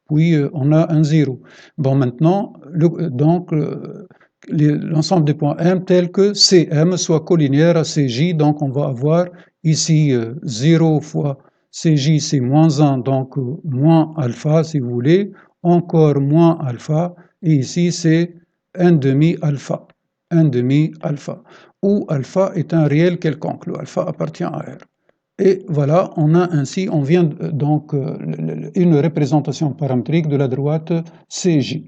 puis on a un 0. Bon, maintenant, l'ensemble des points M tel que CM soit collinéaire à CJ, donc on va avoir ici 0 fois CJ c'est moins 1, donc moins alpha si vous voulez, encore moins alpha, et ici c'est 1 demi alpha, 1 demi alpha, où alpha est un réel quelconque, le alpha appartient à R. Et voilà, on a ainsi, on vient donc une représentation paramétrique de la droite CJ.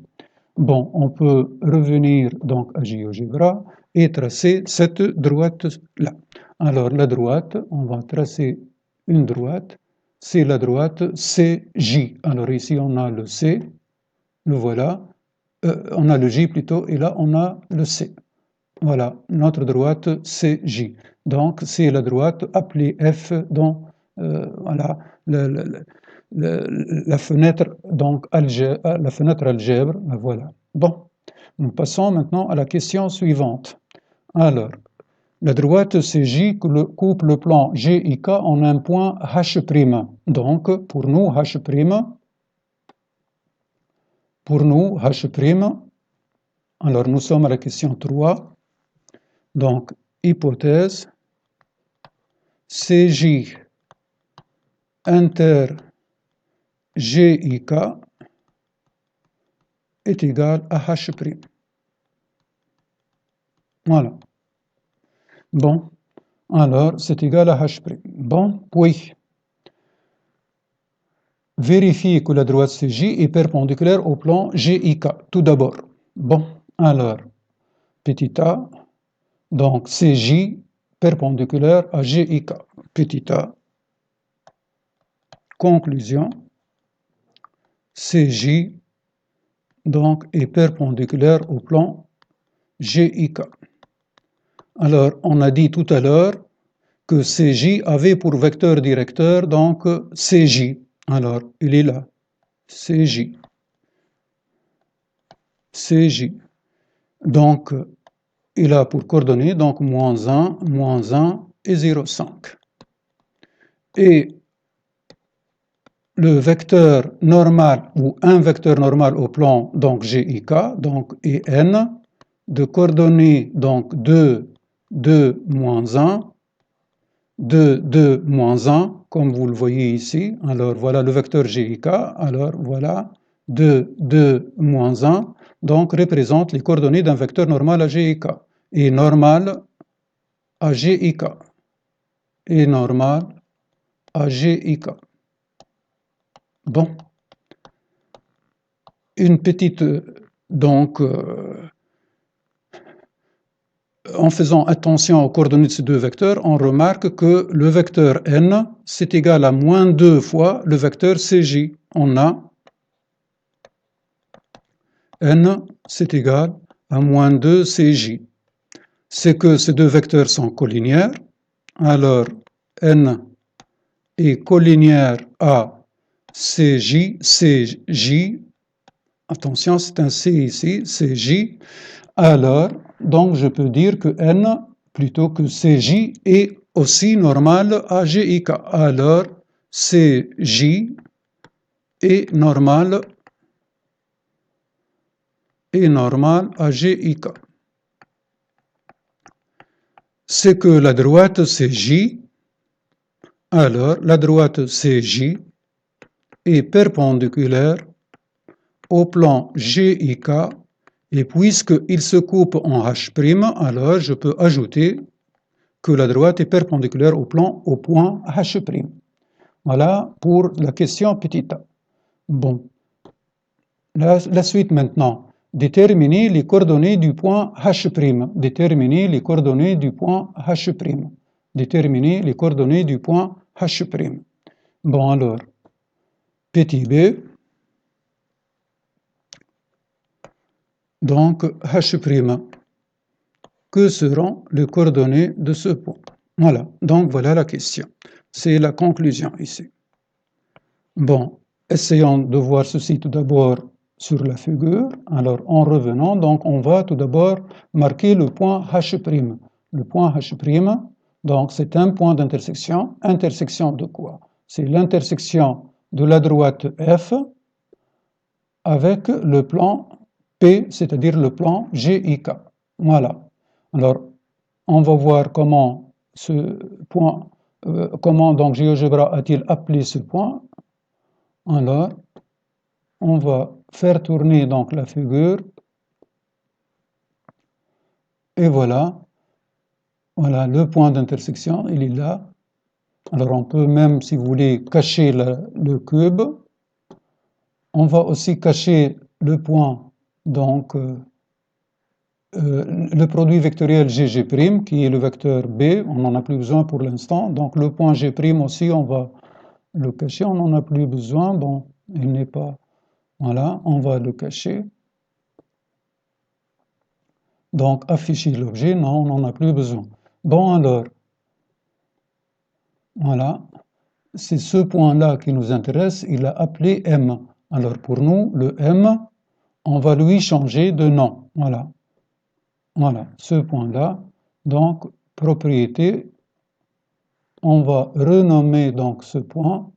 Bon, on peut revenir donc à GeoGebra et tracer cette droite-là. Alors, la droite, on va tracer une droite, c'est la droite CJ. Alors ici, on a le C, le voilà, on a le J plutôt, et là, on a le C. Voilà, notre droite CJ. Donc, c'est la droite appelée F dans voilà, la fenêtre donc la fenêtre algèbre. Voilà. Bon, nous passons maintenant à la question suivante. Alors, la droite CJ coupe le plan GIK en un point H'. Donc, pour nous, H', alors nous sommes à la question 3. Donc, hypothèse, CJ inter GIK est égal à H'. Voilà. Bon, alors c'est égal à H'. Bon, puis, vérifier que la droite CJ est perpendiculaire au plan GIK, tout d'abord. Bon, alors, petit a, Donc, CJ perpendiculaire à GIK. Petit a. Conclusion. CJ donc est perpendiculaire au plan GIK. Alors, on a dit tout à l'heure que CJ avait pour vecteur directeur donc CJ. Alors, il est là. CJ. CJ. Donc, il a pour coordonnées donc -1 et 0,5. Et le vecteur normal ou un vecteur normal au plan donc GIK donc est n de coordonnées donc 2, 2, -1, 2, 2, -1 comme vous le voyez ici. Alors voilà le vecteur GIK. Alors voilà 2, 2, -1 donc représente les coordonnées d'un vecteur normal à GIK. Et normal à GIK. Et normal à GIK. Bon. Une petite, donc, en faisant attention aux coordonnées de ces deux vecteurs, on remarque que le vecteur n, c'est égal à -2 fois le vecteur CJ. On a n, c'est égal à -2 CJ. C'est que ces deux vecteurs sont collinéaires. Alors, n est collinéaire à CJ, CJ. Attention, c'est un C ici, CJ. Alors, donc je peux dire que n plutôt que CJ est aussi normal à GIK. Alors, CJ est normal à GIK. C'est que la droite CJ, alors la droite CJ est perpendiculaire au plan GIK. Et puisqu'il se coupe en H', alors je peux ajouter que la droite est perpendiculaire au point H'. Voilà pour la question petit a. Bon, la suite maintenant. Déterminer les coordonnées du point H'. Déterminer les coordonnées du point H'. Déterminer les coordonnées du point H'. Bon alors, petit b. Donc, H', que seront les coordonnées de ce point? Voilà, donc voilà la question. C'est la conclusion ici. Bon, essayons de voir ceci tout d'abord sur la figure. Alors, en revenant, donc on va tout d'abord marquer le point H'. Le point H', donc c'est un point d'intersection. Intersection de quoi? C'est l'intersection de la droite F avec le plan P, c'est-à-dire le plan GIK. Voilà. Alors, on va voir comment ce point, comment donc GeoGebra a-t-il appelé ce point. Alors, on va faire tourner donc la figure. Et voilà. Voilà le point d'intersection, il est là. Alors, on peut même, si vous voulez, cacher le cube. On va aussi cacher le point, donc, le produit vectoriel GG', qui est le vecteur B, on n'en a plus besoin pour l'instant. Donc le point G' aussi, on va le cacher, on n'en a plus besoin. Bon, il n'est pas... Voilà, on va le cacher. Donc afficher l'objet, non, on n'en a plus besoin. Bon alors, voilà, c'est ce point-là qui nous intéresse, il a appelé M. Alors pour nous, le M, on va lui changer de nom. Voilà. Voilà, ce point-là, donc, propriété, on va renommer donc ce point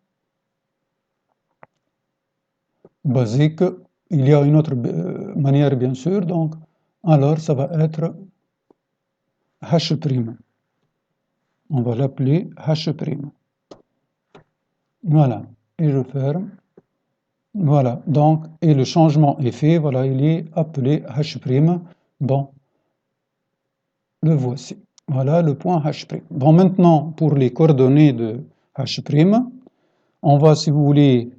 basique. Il y a une autre manière, bien sûr, donc, alors ça va être H'. On va l'appeler H'. Voilà, et je ferme. Voilà, donc, et le changement est fait, voilà, il est appelé H'. Bon, le voici. Voilà le point H'. Bon, maintenant, pour les coordonnées de H', on va, si vous voulez,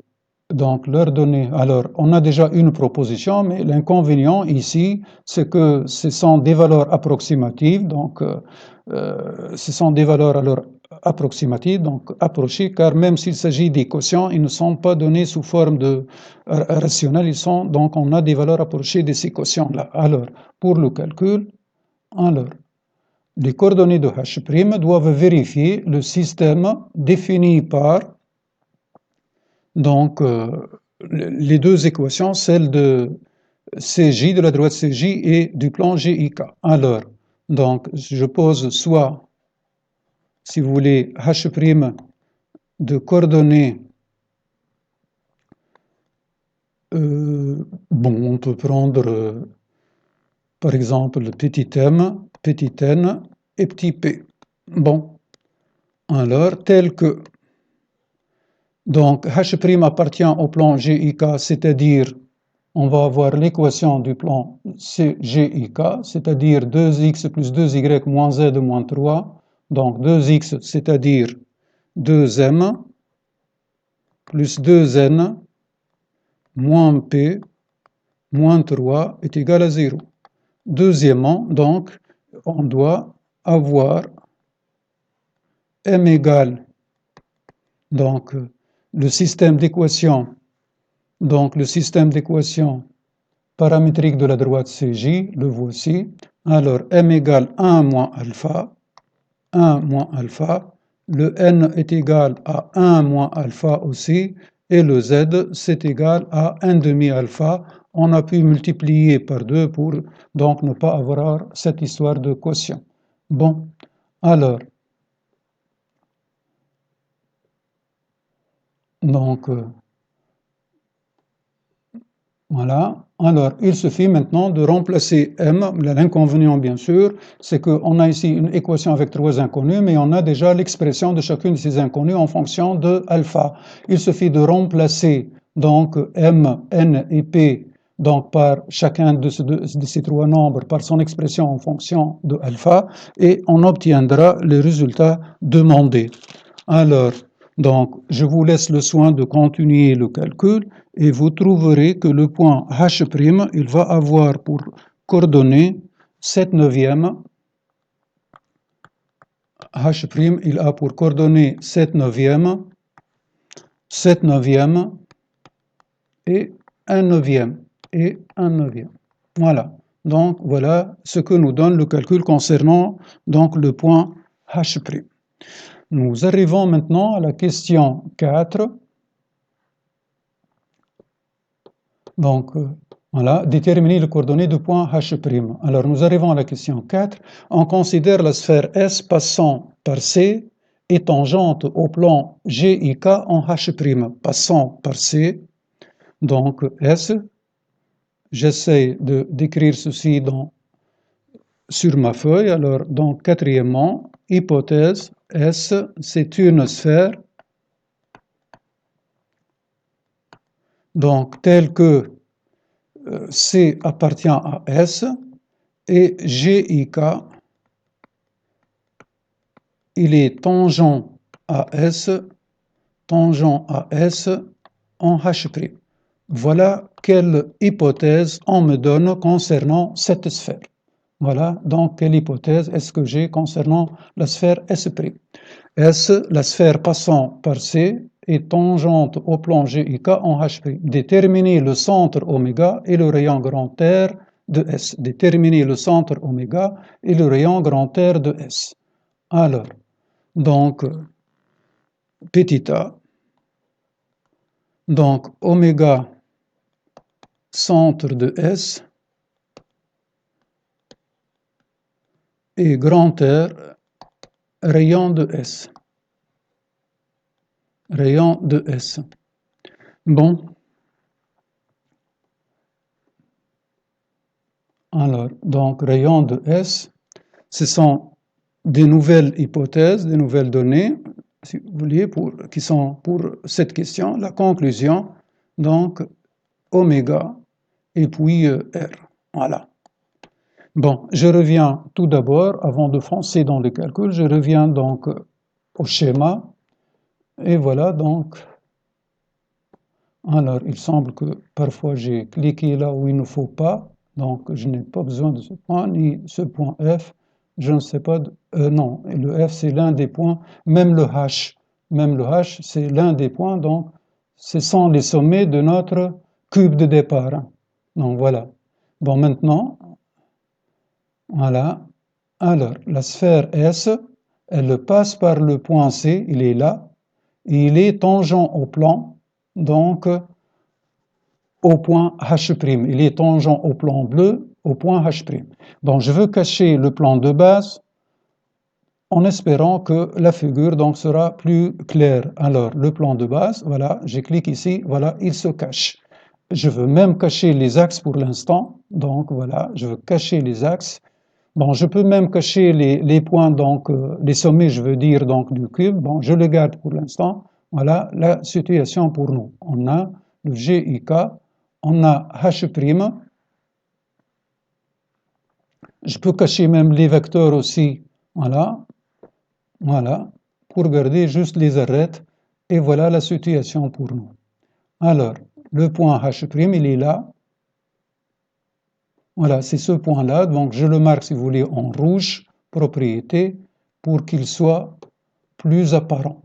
donc leur donner. Alors, on a déjà une proposition, mais l'inconvénient ici, c'est que ce sont des valeurs approximatives, donc ce sont des valeurs alors approximatives, donc approchées, car même s'il s'agit des quotients, ils ne sont pas donnés sous forme de rationnelle, donc on a des valeurs approchées de ces quotients-là. Alors, pour le calcul, alors, les coordonnées de H' doivent vérifier le système défini par donc les deux équations, celle de CJ, de la droite CJ et du plan GIK. Alors, donc je pose soit, si vous voulez, H' de coordonnées, bon, on peut prendre par exemple petit m, petit n et petit p. Bon, alors tel que donc H' appartient au plan GIK, c'est-à-dire on va avoir l'équation du plan GIK, c'est-à-dire 2x plus 2y moins z moins 3. Donc 2x, c'est-à-dire 2m plus 2n moins p moins 3 est égal à 0. Deuxièmement, donc, on doit avoir m égale, donc, le système d'équations, paramétrique de la droite CJ, le voici. Alors, m égale 1 moins alpha, 1 moins alpha, le n est égal à 1 moins alpha aussi, et le z, c'est égal à 1 demi alpha. On a pu multiplier par 2 pour donc ne pas avoir cette histoire de quotient. Bon, alors, donc, voilà. Alors, il suffit maintenant de remplacer m. L'inconvénient, bien sûr, c'est qu'on a ici une équation avec trois inconnus, mais on a déjà l'expression de chacune de ces inconnus en fonction de alpha. Il suffit de remplacer donc m, n et p donc par chacun de ces trois nombres par son expression en fonction de alpha, et on obtiendra le résultat demandé. Alors, donc, je vous laisse le soin de continuer le calcul et vous trouverez que le point H', il va avoir pour coordonnée 7 neuvième. H', il a pour coordonnée 7 neuvième, 7 neuvième et 1 neuvième et 1 neuvième. Voilà. Donc, voilà ce que nous donne le calcul concernant donc le point H'. Nous arrivons maintenant à la question 4. Donc, voilà, déterminer les coordonnées du point H'. Alors, nous arrivons à la question 4. On considère la sphère S passant par C et tangente au plan GIK en H'. Passant par C, donc S, j'essaie d'écrire ceci sur ma feuille. Alors, donc, quatrièmement, hypothèse S, c'est une sphère donc telle que C appartient à S et GIK, il est tangent à S en H'. Voilà quelle hypothèse on me donne concernant cette sphère. Voilà donc quelle hypothèse est-ce que j'ai concernant la sphère S'. S, la sphère passant par C, est tangente au plan GIK en H'. Déterminer le centre oméga et le rayon grand R de S. Déterminer le centre oméga et le rayon grand R de S. Alors, donc, petit a, donc oméga centre de S et grand R rayon de S. Rayon de S. Bon. Alors, donc, rayon de S, ce sont des nouvelles hypothèses, des nouvelles données, si vous voulez, qui sont pour cette question, la conclusion, donc, oméga, et puis R. Voilà. Bon, je reviens tout d'abord, avant de foncer dans le calcul, je reviens donc au schéma. Et voilà donc, Alors, il semble que parfois j'ai cliqué là où il ne faut pas, donc je n'ai pas besoin de ce point, ni ce point F, je ne sais pas, non, et le F c'est l'un des points, même le H c'est l'un des points, donc ce sont les sommets de notre cube de départ. Hein. Donc voilà. Bon, maintenant, voilà. Alors, la sphère S, elle passe par le point C, il est là, et il est tangent au plan, donc au point H'. Il est tangent au plan bleu, au point H'. Donc, je veux cacher le plan de base en espérant que la figure donc sera plus claire. Alors, le plan de base, voilà, je clique ici, voilà, il se cache. Je veux même cacher les axes pour l'instant, donc voilà, je veux cacher les axes. Bon, je peux même cacher les points, donc les sommets, je veux dire, donc du cube. Bon, je le garde pour l'instant. Voilà la situation pour nous. On a le GIK, on a H'. Je peux cacher même les vecteurs aussi. Voilà, voilà, pour garder juste les arêtes. Et voilà la situation pour nous. Alors, le point H', il est là. Voilà, c'est ce point-là. Donc, je le marque, si vous voulez, en rouge, propriété, pour qu'il soit plus apparent.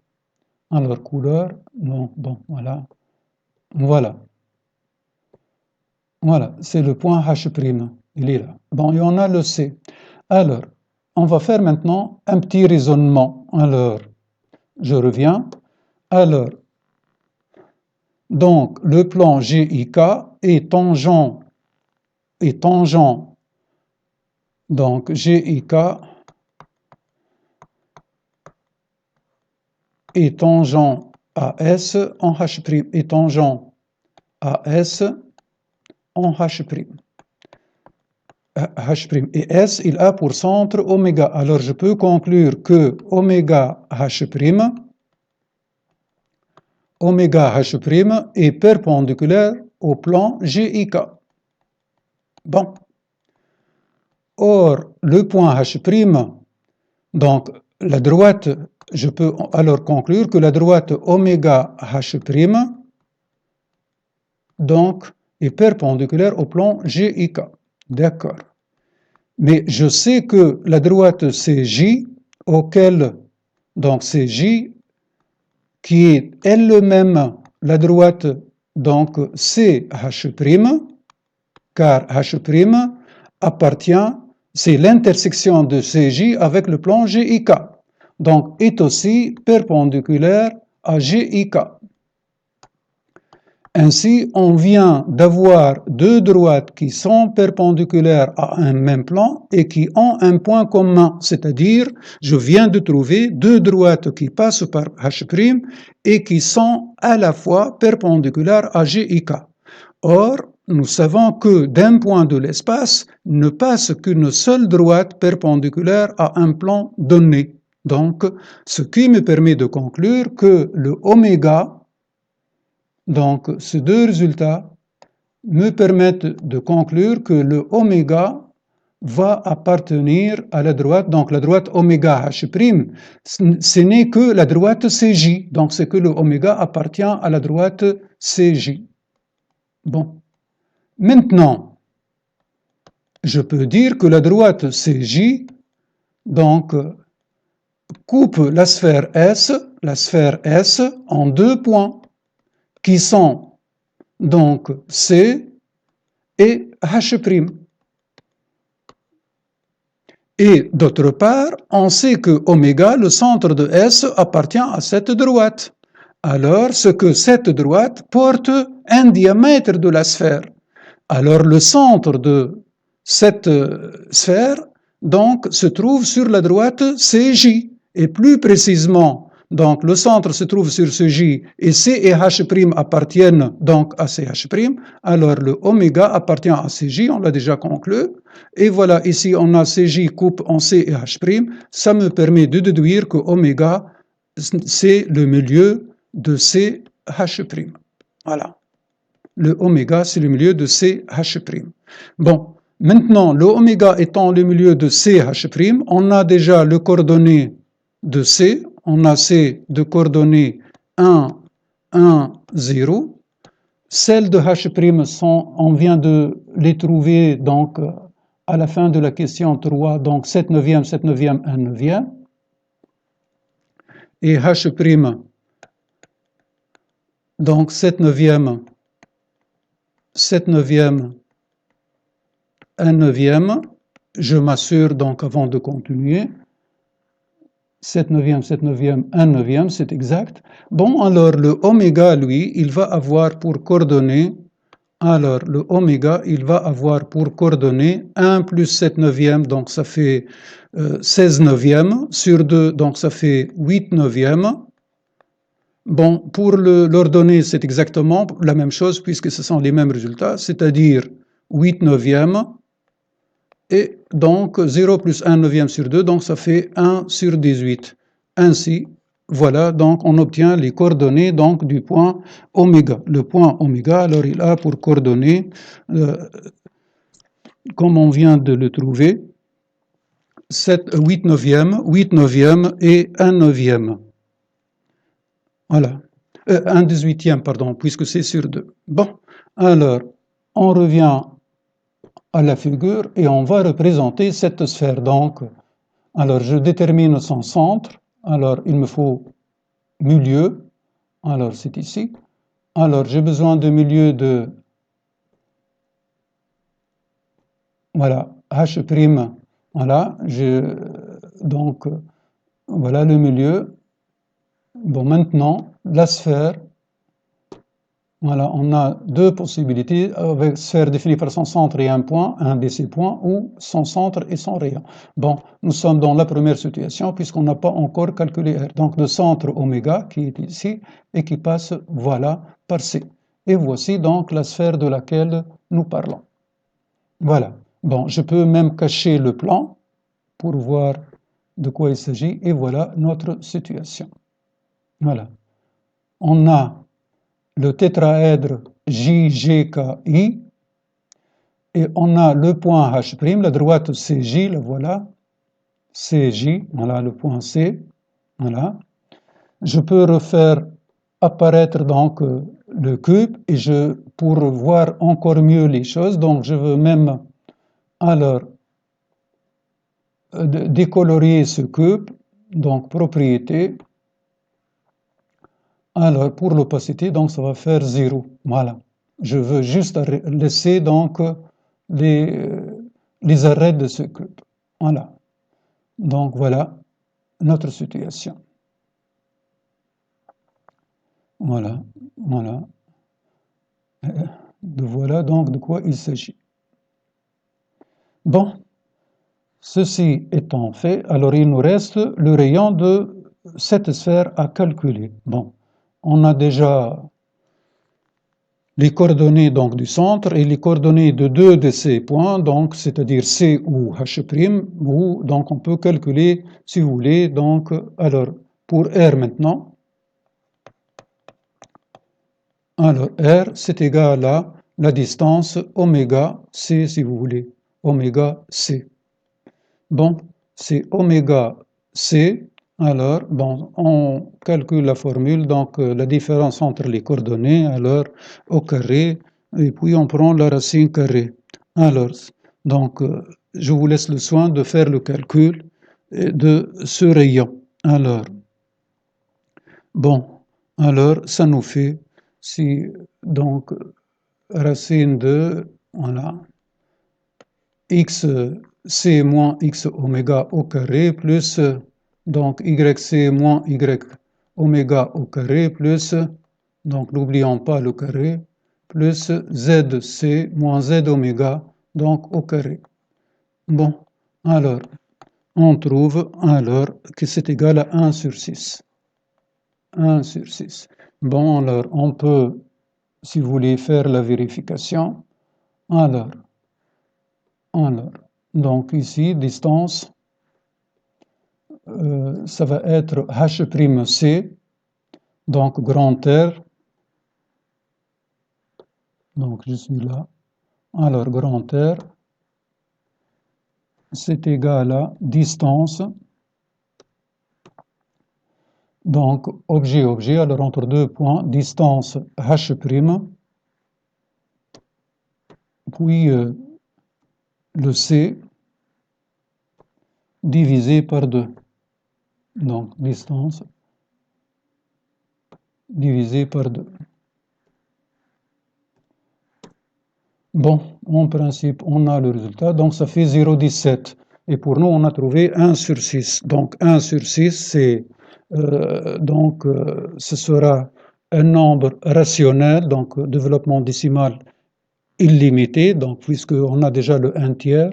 Alors, couleur, non, bon, voilà. Voilà. Voilà, c'est le point H'. Il est là. Bon, et on a le C. Alors, on va faire maintenant un petit raisonnement. Alors, je reviens. Alors, donc, le plan GIK est tangent, donc GIK est tangent à S en H', est tangent à S en H'. H'. Et S, il a pour centre oméga. Alors, je peux conclure que oméga H', est perpendiculaire au plan GIK. Bon. Or, le point H', donc la droite, je peux alors conclure que la droite oméga H', donc, est perpendiculaire au plan GIK. D'accord. Mais je sais que la droite CJ, auquel, donc CJ, qui est elle-même la droite, donc CH', car H' appartient, c'est l'intersection de CJ avec le plan GIK, donc est aussi perpendiculaire à GIK. Ainsi, on vient d'avoir deux droites qui sont perpendiculaires à un même plan et qui ont un point commun, c'est-à-dire, je viens de trouver deux droites qui passent par H' et qui sont à la fois perpendiculaires à GIK. Or, nous savons que d'un point de l'espace ne passe qu'une seule droite perpendiculaire à un plan donné. Donc, ce qui me permet de conclure que le oméga, donc ces deux résultats me permettent de conclure que le oméga va appartenir à la droite, donc la droite oméga H', ce n'est que la droite CJ, donc c'est que le oméga appartient à la droite CJ. Bon. Maintenant, je peux dire que la droite CJ, donc, coupe la sphère S en deux points, qui sont donc C et H'. Et d'autre part, on sait que oméga, le centre de S, appartient à cette droite. Alors, ce que cette droite porte un diamètre de la sphère. Alors, le centre de cette sphère, donc, se trouve sur la droite CJ. Et plus précisément, donc, le centre se trouve sur CJ et C et H' appartiennent donc à CH'. Alors, le oméga appartient à CJ, on l'a déjà conclu. Et voilà, ici, on a CJ coupe en C et H'. Ça me permet de déduire que oméga, c'est le milieu de CH'. Voilà. Le oméga, c'est le milieu de CH'. Bon, maintenant, le oméga étant le milieu de CH', on a déjà le coordonnées de C, on a C de coordonnées 1, 1, 0. Celles de H' sont, on vient de les trouver donc à la fin de la question 3, donc 7 neuvième, 7 neuvième, 1 neuvième. Et H', donc 7 neuvième, 7 neuvième, 1 neuvième. Je m'assure donc avant de continuer. 7 neuvième, 7 neuvième, 1 neuvième, c'est exact. Bon, alors le oméga, lui, il va avoir pour coordonnées, alors le oméga, il va avoir pour coordonnées 1 plus 7 neuvième, donc ça fait 16 neuvième, sur 2, donc ça fait 8 neuvième. Bon, pour l'ordonnée, c'est exactement la même chose puisque ce sont les mêmes résultats, c'est-à-dire 8 neuvième, et donc 0 plus 1 neuvième sur 2, donc ça fait 1 sur 18. Ainsi, voilà, donc on obtient les coordonnées donc, du point oméga. Le point oméga, alors il a pour coordonnées, comme on vient de le trouver, 8 neuvième et 1 neuvième. Voilà. 1 18e, pardon, puisque c'est sur 2. Bon, alors, on revient à la figure et on va représenter cette sphère. Donc, alors je détermine son centre. Alors, il me faut milieu. Alors, c'est ici. Alors, j'ai besoin de milieu de, voilà, H'. Voilà, donc, voilà le milieu. Bon, maintenant, la sphère. Voilà, on a deux possibilités avec sphère définie par son centre et un point, un de ces points, ou son centre et son rayon. Bon, nous sommes dans la première situation puisqu'on n'a pas encore calculé R. Donc le centre oméga qui est ici et qui passe, voilà, par C. Et voici donc la sphère de laquelle nous parlons. Voilà. Bon, je peux même cacher le plan pour voir de quoi il s'agit. Et voilà notre situation. Voilà. On a le tétraèdre JGKI, et on a le point H', la droite CJ, la voilà, CJ, voilà le point C, voilà. Je peux refaire apparaître donc le cube, et pour voir encore mieux les choses, donc je veux même alors décolorier ce cube, donc propriété. Alors, pour l'opacité, donc ça va faire 0. Voilà. Je veux juste laisser donc les arrêts de ce cube. Voilà. Donc, voilà notre situation. Voilà. Voilà. Voilà donc de quoi il s'agit. Bon. Ceci étant fait, alors il nous reste le rayon de cette sphère à calculer. Bon. On a déjà les coordonnées donc du centre et les coordonnées de deux de ces points, donc c'est-à-dire C ou H', ou donc on peut calculer, si vous voulez, donc alors pour R maintenant, alors R c'est égal à la distance oméga C, si vous voulez, oméga C. Bon, c'est oméga C. Alors, bon, on calcule la formule, donc la différence entre les coordonnées, alors au carré, et puis on prend la racine carrée. Alors, donc, je vous laisse le soin de faire le calcul de ce rayon. Alors, bon, alors ça nous fait, si, donc, racine de, voilà, x c moins x oméga au carré plus donc yc moins y oméga au carré plus, donc n'oublions pas le carré, plus zc moins z oméga donc au carré. Bon, alors on trouve alors que c'est égal à 1 sur 6. 1 sur 6. Bon, alors on peut, si vous voulez, faire la vérification. Alors, donc ici, distance, ça va être H'(C), donc grand R. Donc je suis là. Alors grand R, c'est égal à distance. Donc objet, alors entre deux points, distance H', puis le C divisé par 2. Donc, distance divisé par 2. Bon, en principe, on a le résultat. Donc, ça fait 0,17. Et pour nous, on a trouvé 1 sur 6. Donc, 1 sur 6, c'est ce sera un nombre rationnel, donc développement décimal illimité, donc puisqu'on a déjà le 1 tiers,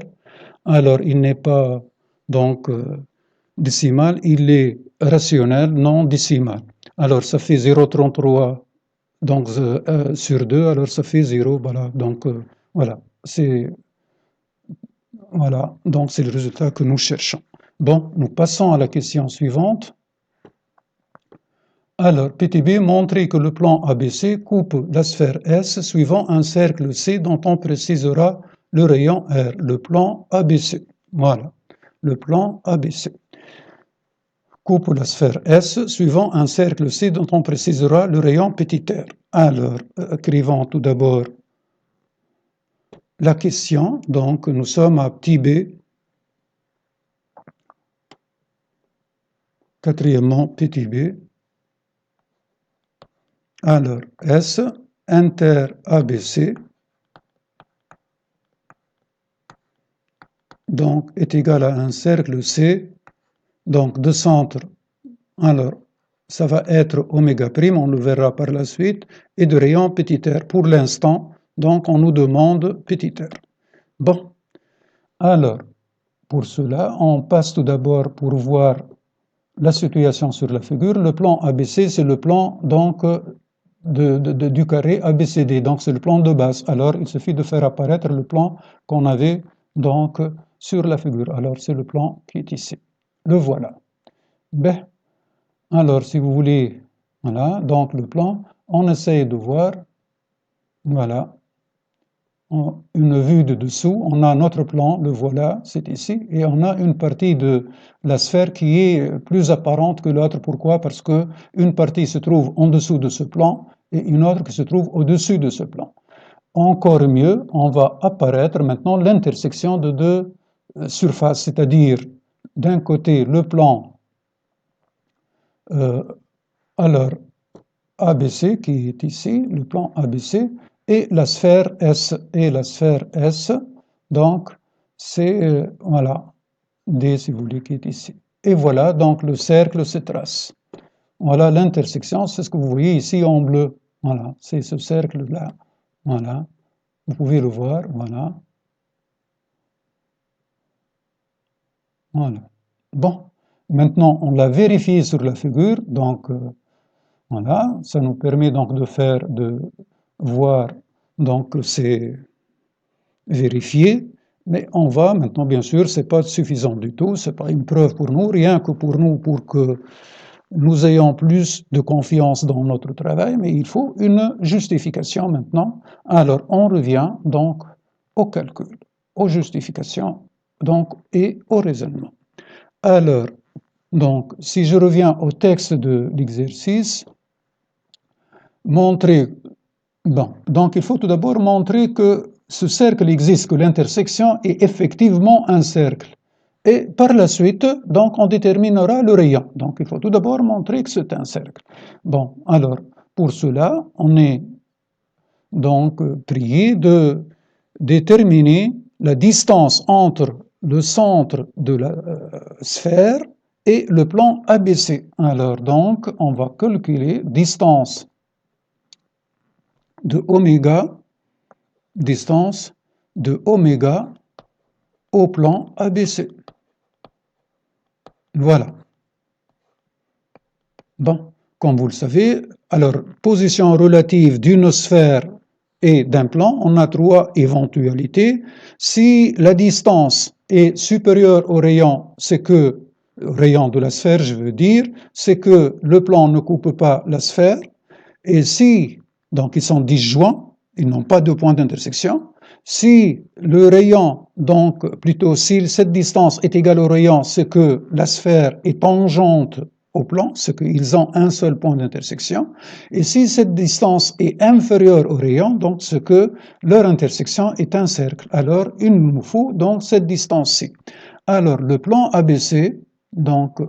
alors il n'est pas donc décimal, il est rationnel, non décimal. Alors ça fait 0,33 donc sur 2, alors ça fait 0, voilà, donc voilà, c'est le résultat que nous cherchons. Bon, nous passons à la question suivante. Alors, PTB montrait que le plan ABC coupe la sphère S suivant un cercle C dont on précisera le rayon R, le plan ABC. Voilà, le plan ABC coupe la sphère S suivant un cercle C dont on précisera le rayon petit r. Alors, écrivons tout d'abord la question. Donc, nous sommes à petit b. Quatrièmement, petit b. Alors, S inter ABC donc est égal à un cercle C, donc de centre, alors ça va être oméga prime, on le verra par la suite, et de rayon petit r. Pour l'instant, donc on nous demande petit r. Bon, alors, pour cela, on passe tout d'abord pour voir la situation sur la figure. Le plan ABC, c'est le plan donc du carré ABCD, donc c'est le plan de base. Alors, il suffit de faire apparaître le plan qu'on avait donc sur la figure. Alors, c'est le plan qui est ici. Le voilà. Ben, alors, si vous voulez, voilà, donc le plan, on essaye de voir, voilà, une vue de dessous, on a notre plan, le voilà, c'est ici, et on a une partie de la sphère qui est plus apparente que l'autre. Pourquoi? Parce qu'une partie se trouve en dessous de ce plan et une autre qui se trouve au-dessus de ce plan. Encore mieux, on va apparaître maintenant l'intersection de deux surfaces, c'est-à-dire d'un côté le plan alors ABC qui est ici, le plan ABC, et la sphère S. Et la sphère S, donc, c'est, voilà, D si vous voulez, qui est ici. Et voilà, donc le cercle se trace. Voilà l'intersection, c'est ce que vous voyez ici en bleu. Voilà, c'est ce cercle-là. Voilà, vous pouvez le voir, voilà. Voilà. Bon, maintenant, on l'a vérifié sur la figure, donc, voilà, ça nous permet donc de voir, donc c'est vérifié, mais on va maintenant, bien sûr, c'est pas suffisant du tout, c'est pas une preuve pour nous, rien que pour nous, pour que nous ayons plus de confiance dans notre travail, mais il faut une justification maintenant. Alors, on revient donc au calcul, aux justifications, donc, et au raisonnement. Alors, donc, si je reviens au texte de l'exercice, montrer, bon, donc il faut tout d'abord montrer que ce cercle existe, que l'intersection est effectivement un cercle. Et par la suite, donc, on déterminera le rayon. Donc, il faut tout d'abord montrer que c'est un cercle. Bon, alors, pour cela, on est donc prié de déterminer la distance entre le centre de la sphère et le plan ABC. Alors, donc, on va calculer distance de oméga, distance de oméga au plan ABC. Voilà. Bon, comme vous le savez, alors, position relative d'une sphère et d'un plan, on a trois éventualités. Si la distance est supérieure au rayon, c'est que, rayon de la sphère, je veux dire, c'est que le plan ne coupe pas la sphère. Et si, donc ils sont disjoints, ils n'ont pas de point d'intersection. Si le rayon, donc plutôt si cette distance est égale au rayon, c'est que la sphère est tangente au plan, c'est qu'ils ont un seul point d'intersection. Et si cette distance est inférieure au rayon, donc c'est que leur intersection est un cercle. Alors, il nous faut donc cette distance-ci. Alors, le plan ABC, donc,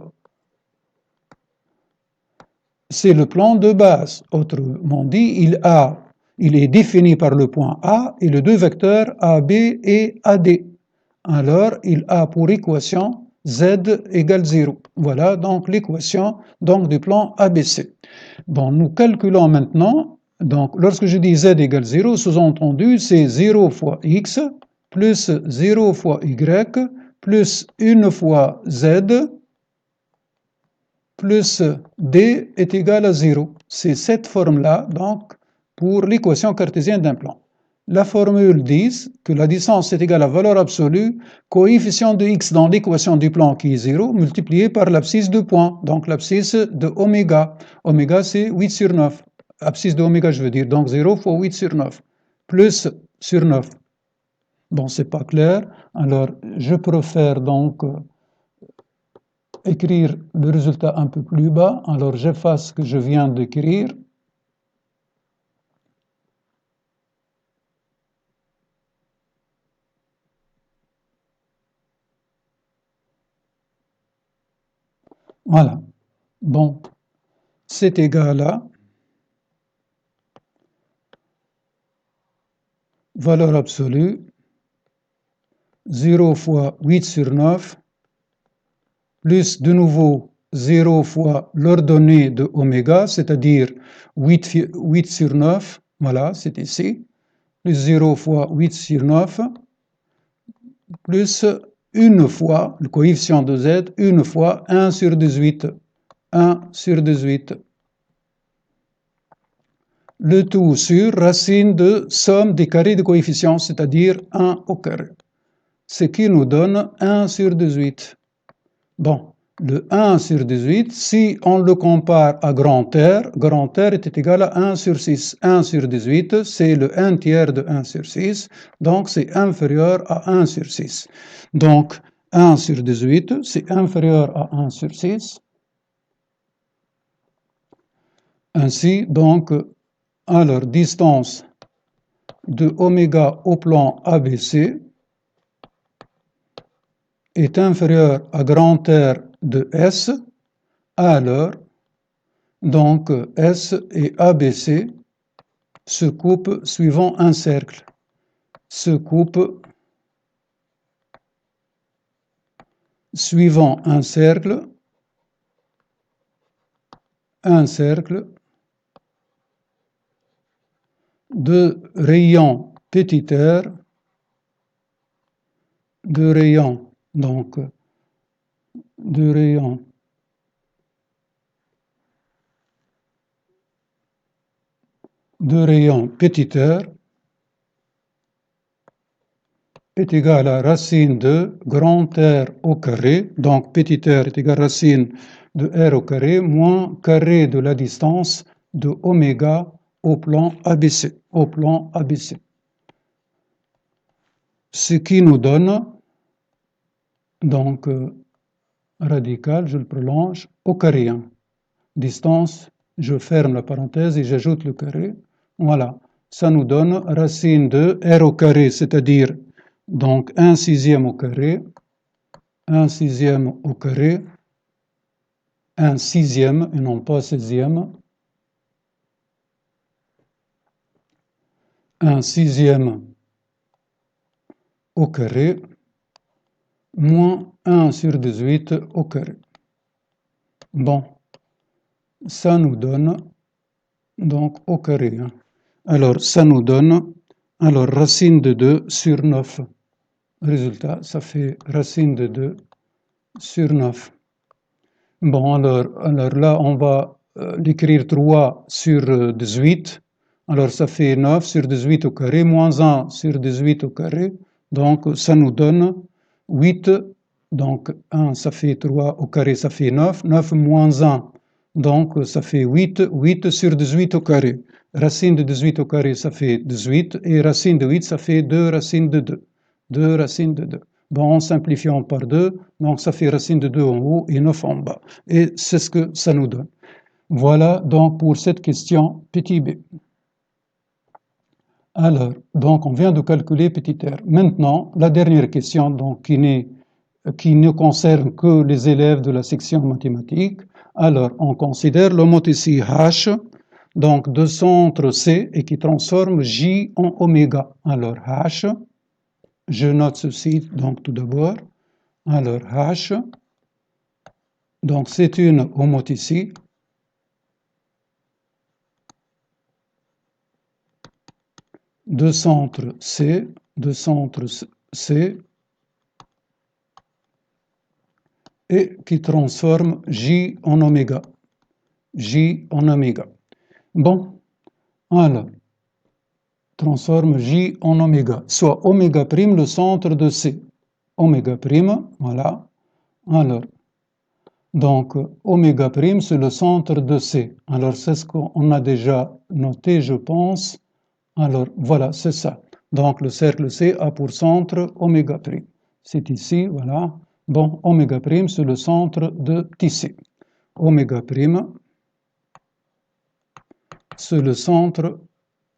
c'est le plan de base. Autrement dit, il est défini par le point A et les deux vecteurs AB et AD. Alors, il a pour équation Z égale 0. Voilà donc l'équation du plan ABC. Bon, nous calculons maintenant, donc lorsque je dis Z égale 0, sous-entendu, c'est 0 fois X plus 0 fois Y plus 1 fois Z plus D est égal à 0. C'est cette forme-là, donc, pour l'équation cartésienne d'un plan. La formule dit que la distance est égale à valeur absolue, coefficient de x dans l'équation du plan qui est 0, multiplié par l'abscisse de point, donc l'abscisse de oméga. Oméga, c'est 8 sur 9. Abscisse de oméga, je veux dire, donc 0 fois 8 sur 9, plus sur 9. Bon, c'est pas clair, alors je préfère donc écrire le résultat un peu plus bas. Alors j'efface ce que je viens d'écrire. Voilà. Bon, c'est égal à valeur absolue 0 fois 8 sur 9 plus de nouveau 0 fois l'ordonnée de oméga, c'est-à-dire 8 sur 9, voilà, c'est ici, plus 0 fois 8 sur 9, plus une fois, le coefficient de z, une fois 1 sur 18, 1 sur 18. Le tout sur racine de somme des carrés de coefficients, c'est-à-dire 1 au carré. Ce qui nous donne 1 sur 18. Bon, le 1 sur 18, si on le compare à grand R était égal à 1 sur 6. 1 sur 18, c'est le 1 tiers de 1 sur 6, donc c'est inférieur à 1 sur 6. Donc, 1 sur 18, c'est inférieur à 1 sur 6. Ainsi, donc, alors, distance de oméga au plan ABC est inférieure à grand R de S, alors, donc, S et ABC se coupent suivant un cercle. Se coupent suivant un cercle de rayon petit r, de rayon, donc, de rayon petit r est égal à racine de grand R au carré, donc petit r est égal à racine de R au carré moins carré de la distance de oméga au plan ABC. Ce qui nous donne, donc, radical, je le prolonge, au carré. Distance, je ferme la parenthèse et j'ajoute le carré. Voilà, ça nous donne racine de R au carré, c'est-à-dire donc 1 sixième au carré, 1 sixième au carré, 1 sixième et non pas 16e, 1 sixième au carré, moins 1 sur 18 au carré. Bon, ça nous donne donc au carré. Alors, ça nous donne racine de 2 sur 9. Résultat, ça fait racine de 2 sur 9. Bon, alors là, on va l'écrire 3 sur 18. Alors, ça fait 9 sur 18 au carré, moins 1 sur 18 au carré. Donc, ça nous donne 8. Donc, 1, ça fait 3 au carré, ça fait 9. 9 moins 1, donc ça fait 8. 8 sur 18 au carré. Racine de 18 au carré, ça fait 18. Et racine de 8, ça fait 2 racines de 2. 2 racines de 2. Bon, en simplifiant par 2, donc ça fait racine de 2 en haut et 9 en bas. Et c'est ce que ça nous donne. Voilà donc pour cette question petit b. Alors, donc on vient de calculer petit r. Maintenant, la dernière question donc, qui ne concerne que les élèves de la section mathématiques. Alors, on considère l'homothétie H, donc de centre C, et qui transforme J en oméga. Alors, H, je note ceci donc tout d'abord. Alors, H, donc c'est une homothétie de centre C, et qui transforme J en oméga. J en oméga. Bon, alors, transforme J en oméga, soit oméga prime le centre de C. Oméga prime, voilà. Alors, donc, oméga prime, c'est le centre de C. Alors, c'est ce qu'on a déjà noté, je pense. Alors, voilà, c'est ça. Donc, le cercle C a pour centre oméga prime. C'est ici, voilà. Bon, oméga prime, c'est le centre de petit c. Oméga prime, c'est le centre,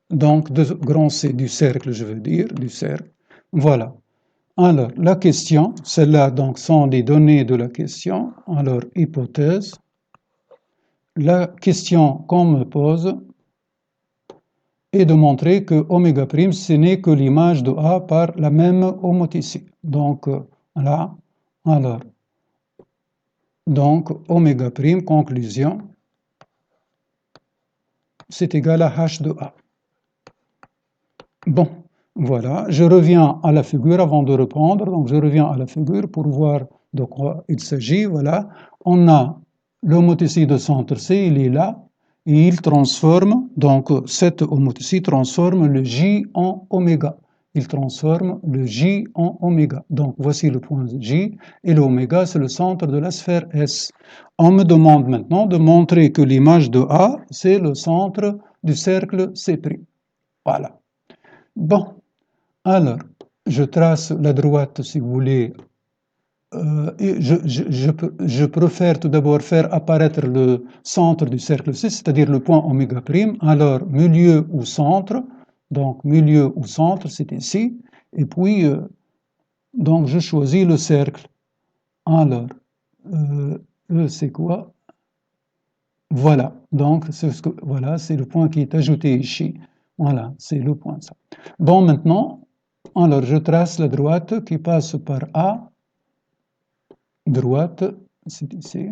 donc, de grand C, du cercle, je veux dire, du cercle. Voilà. Alors, la question, celles-là donc sont les données de la question. Alors, hypothèse. La question qu'on me pose est de montrer que oméga prime, ce n'est que l'image de A par la même homothétie. Donc, là, alors, donc, oméga prime, conclusion, c'est égal à H de A. Bon, voilà, je reviens à la figure avant de reprendre. Donc, je reviens à la figure pour voir de quoi il s'agit. Voilà, on a l'homothétie de centre C, il est là, et il transforme, donc cette homothétie transforme le J en oméga. Il transforme le J en oméga. Donc, voici le point J, et l'oméga, c'est le centre de la sphère S. On me demande maintenant de montrer que l'image de A, c'est le centre du cercle C'. Voilà. Bon, alors, je trace la droite, si vous voulez. Et je préfère tout d'abord faire apparaître le centre du cercle C, c'est-à-dire le point oméga prime. Alors, milieu ou centre, donc milieu ou centre, c'est ici. Et puis, donc, je choisis le cercle. Alors, E, c'est quoi? Voilà, donc, voilà, c'est le point qui est ajouté ici. Voilà, c'est le point ça. Bon, maintenant, alors je trace la droite qui passe par A. Droite, c'est ici.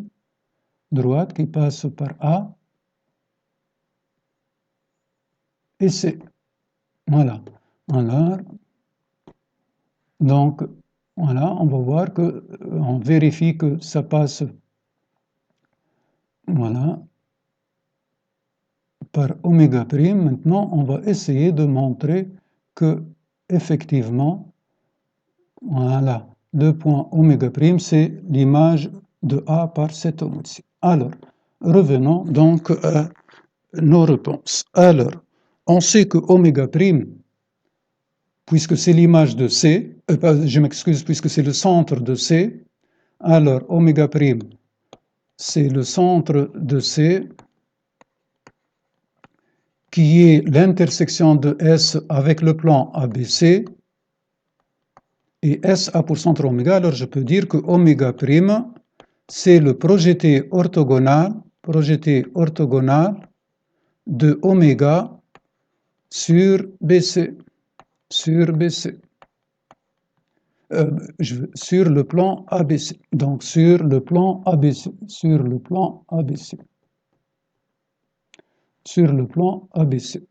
Droite qui passe par A. Et C. Voilà. Alors, donc, voilà, on va voir que, on vérifie que ça passe, voilà, par oméga prime. Maintenant, on va essayer de montrer que, effectivement, voilà, le point oméga prime, c'est l'image de A par cette homothétie. Alors, revenons donc à nos réponses. Alors, on sait que oméga prime, puisque c'est l'image de C, je m'excuse, puisque c'est le centre de C, alors oméga prime, c'est le centre de C qui est l'intersection de S avec le plan ABC, et S a pour centre oméga, alors je peux dire que oméga prime, c'est le projeté orthogonal de oméga sur BC, sur le plan ABC. Donc sur le plan ABC, sur le plan ABC.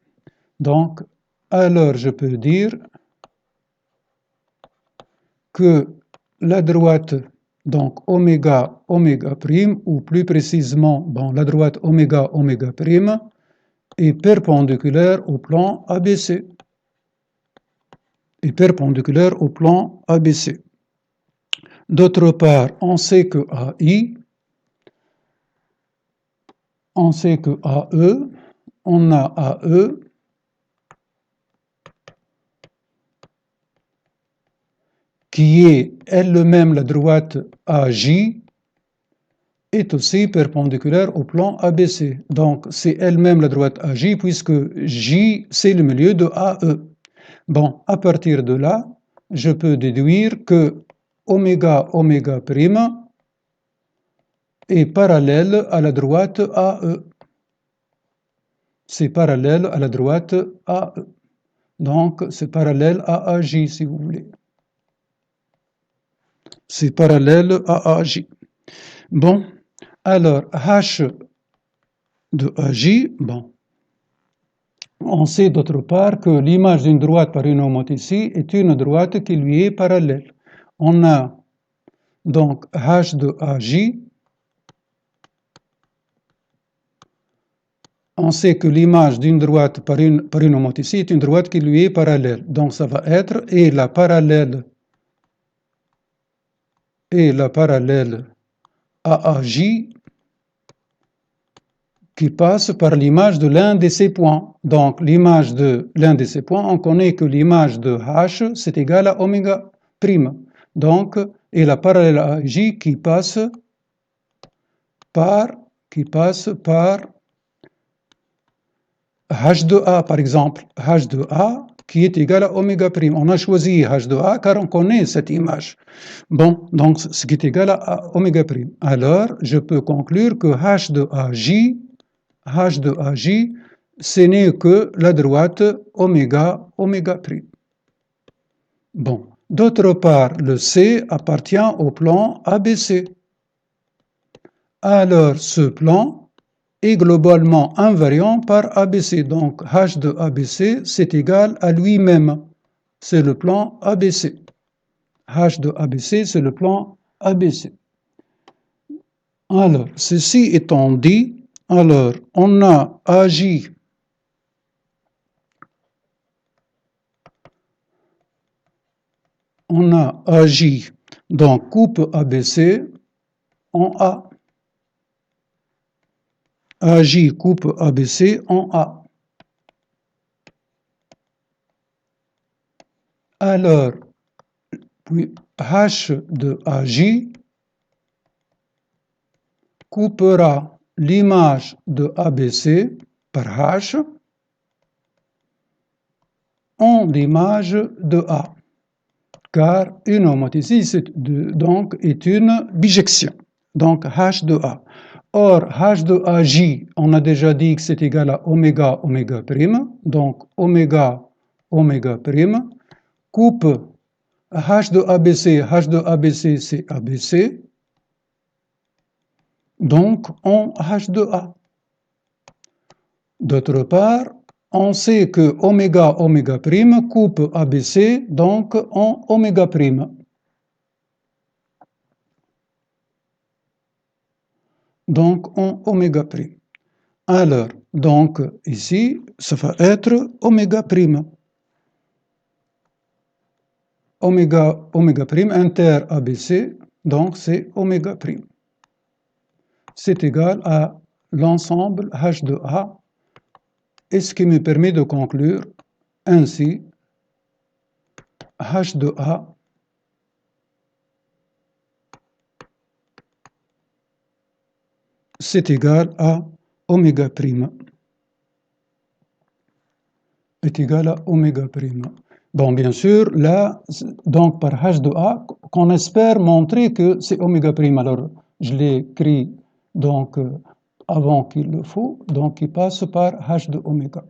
Donc, alors je peux dire que la droite, donc oméga prime, ou plus précisément, bon, la droite oméga prime, est perpendiculaire au plan ABC. Est perpendiculaire au plan ABC. D'autre part, on sait que AI, on sait que AE, on a AE qui est elle-même la droite AJ, est aussi perpendiculaire au plan ABC. Donc, c'est elle-même la droite AJ, puisque J, c'est le milieu de AE. Bon, à partir de là, je peux déduire que oméga oméga prime est parallèle à la droite AE. C'est parallèle à la droite AE. Donc, c'est parallèle à AJ, si vous voulez. C'est parallèle à AJ. Bon, alors, H de AJ, bon, on sait d'autre part que l'image d'une droite par une homothétie est une droite qui lui est parallèle. On a donc H de AJ. On sait que l'image d'une droite par une homothétie est une droite qui lui est parallèle. Donc ça va être et la parallèle à AJ qui passe par l'image de l'un de ces points. Donc l'image de l'un de ces points, on connaît que l'image de H, c'est égal à oméga prime. Donc, et la parallèle à AJ qui passe par H de A, par exemple. H de A qui est égal à oméga prime. On a choisi H de A car on connaît cette image. Bon, donc ce qui est égal à oméga prime. Alors, je peux conclure que H de AJ, ce n'est que la droite oméga prime. Bon, d'autre part, le C appartient au plan ABC. Alors, ce plan est globalement invariant par ABC. Donc, H de ABC, c'est égal à lui-même. C'est le plan ABC. H de ABC, c'est le plan ABC. Alors, ceci étant dit, alors, on a AJ donc coupe ABC en A. AJ coupe ABC en A. Alors, puis H de AJ coupera l'image de ABC par H en l'image de A, car une homothétie donc est une bijection, donc H de A. Or, H de AJ, on a déjà dit que c'est égal à oméga oméga prime, donc oméga oméga prime, coupe H de ABC c'est ABC, donc en H de A. D'autre part, on sait que oméga oméga prime coupe ABC, donc en oméga prime. Donc en oméga prime. Alors, donc ici, ça va être oméga prime. Oméga prime inter ABC, donc c'est oméga prime. C'est égal à l'ensemble H de A, et ce qui me permet de conclure ainsi H de A c'est égal à oméga prime. Est égal à oméga prime. Bon, bien sûr, là, donc par H de A, qu'on espère montrer que c'est oméga prime. Alors, je l'ai écrit donc avant qu'il le faut, donc qui passe par H de oméga.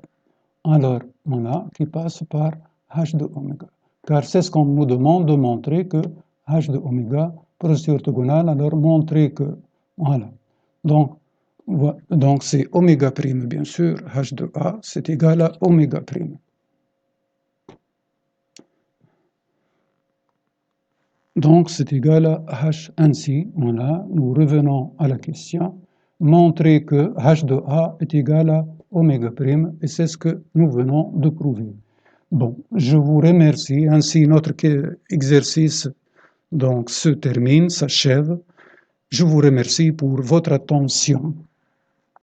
Alors, on a qui passe par H de oméga. Car c'est ce qu'on nous demande de montrer que H de oméga, procédure orthogonale, alors montrer que, voilà. Donc c'est oméga prime, bien sûr, H de A, c'est égal à oméga prime. Donc c'est égal à H ainsi, voilà, nous revenons à la question, montrer que H de A est égal à oméga prime, et c'est ce que nous venons de prouver. Bon, je vous remercie, ainsi notre exercice donc se termine, s'achève. Je vous remercie pour votre attention.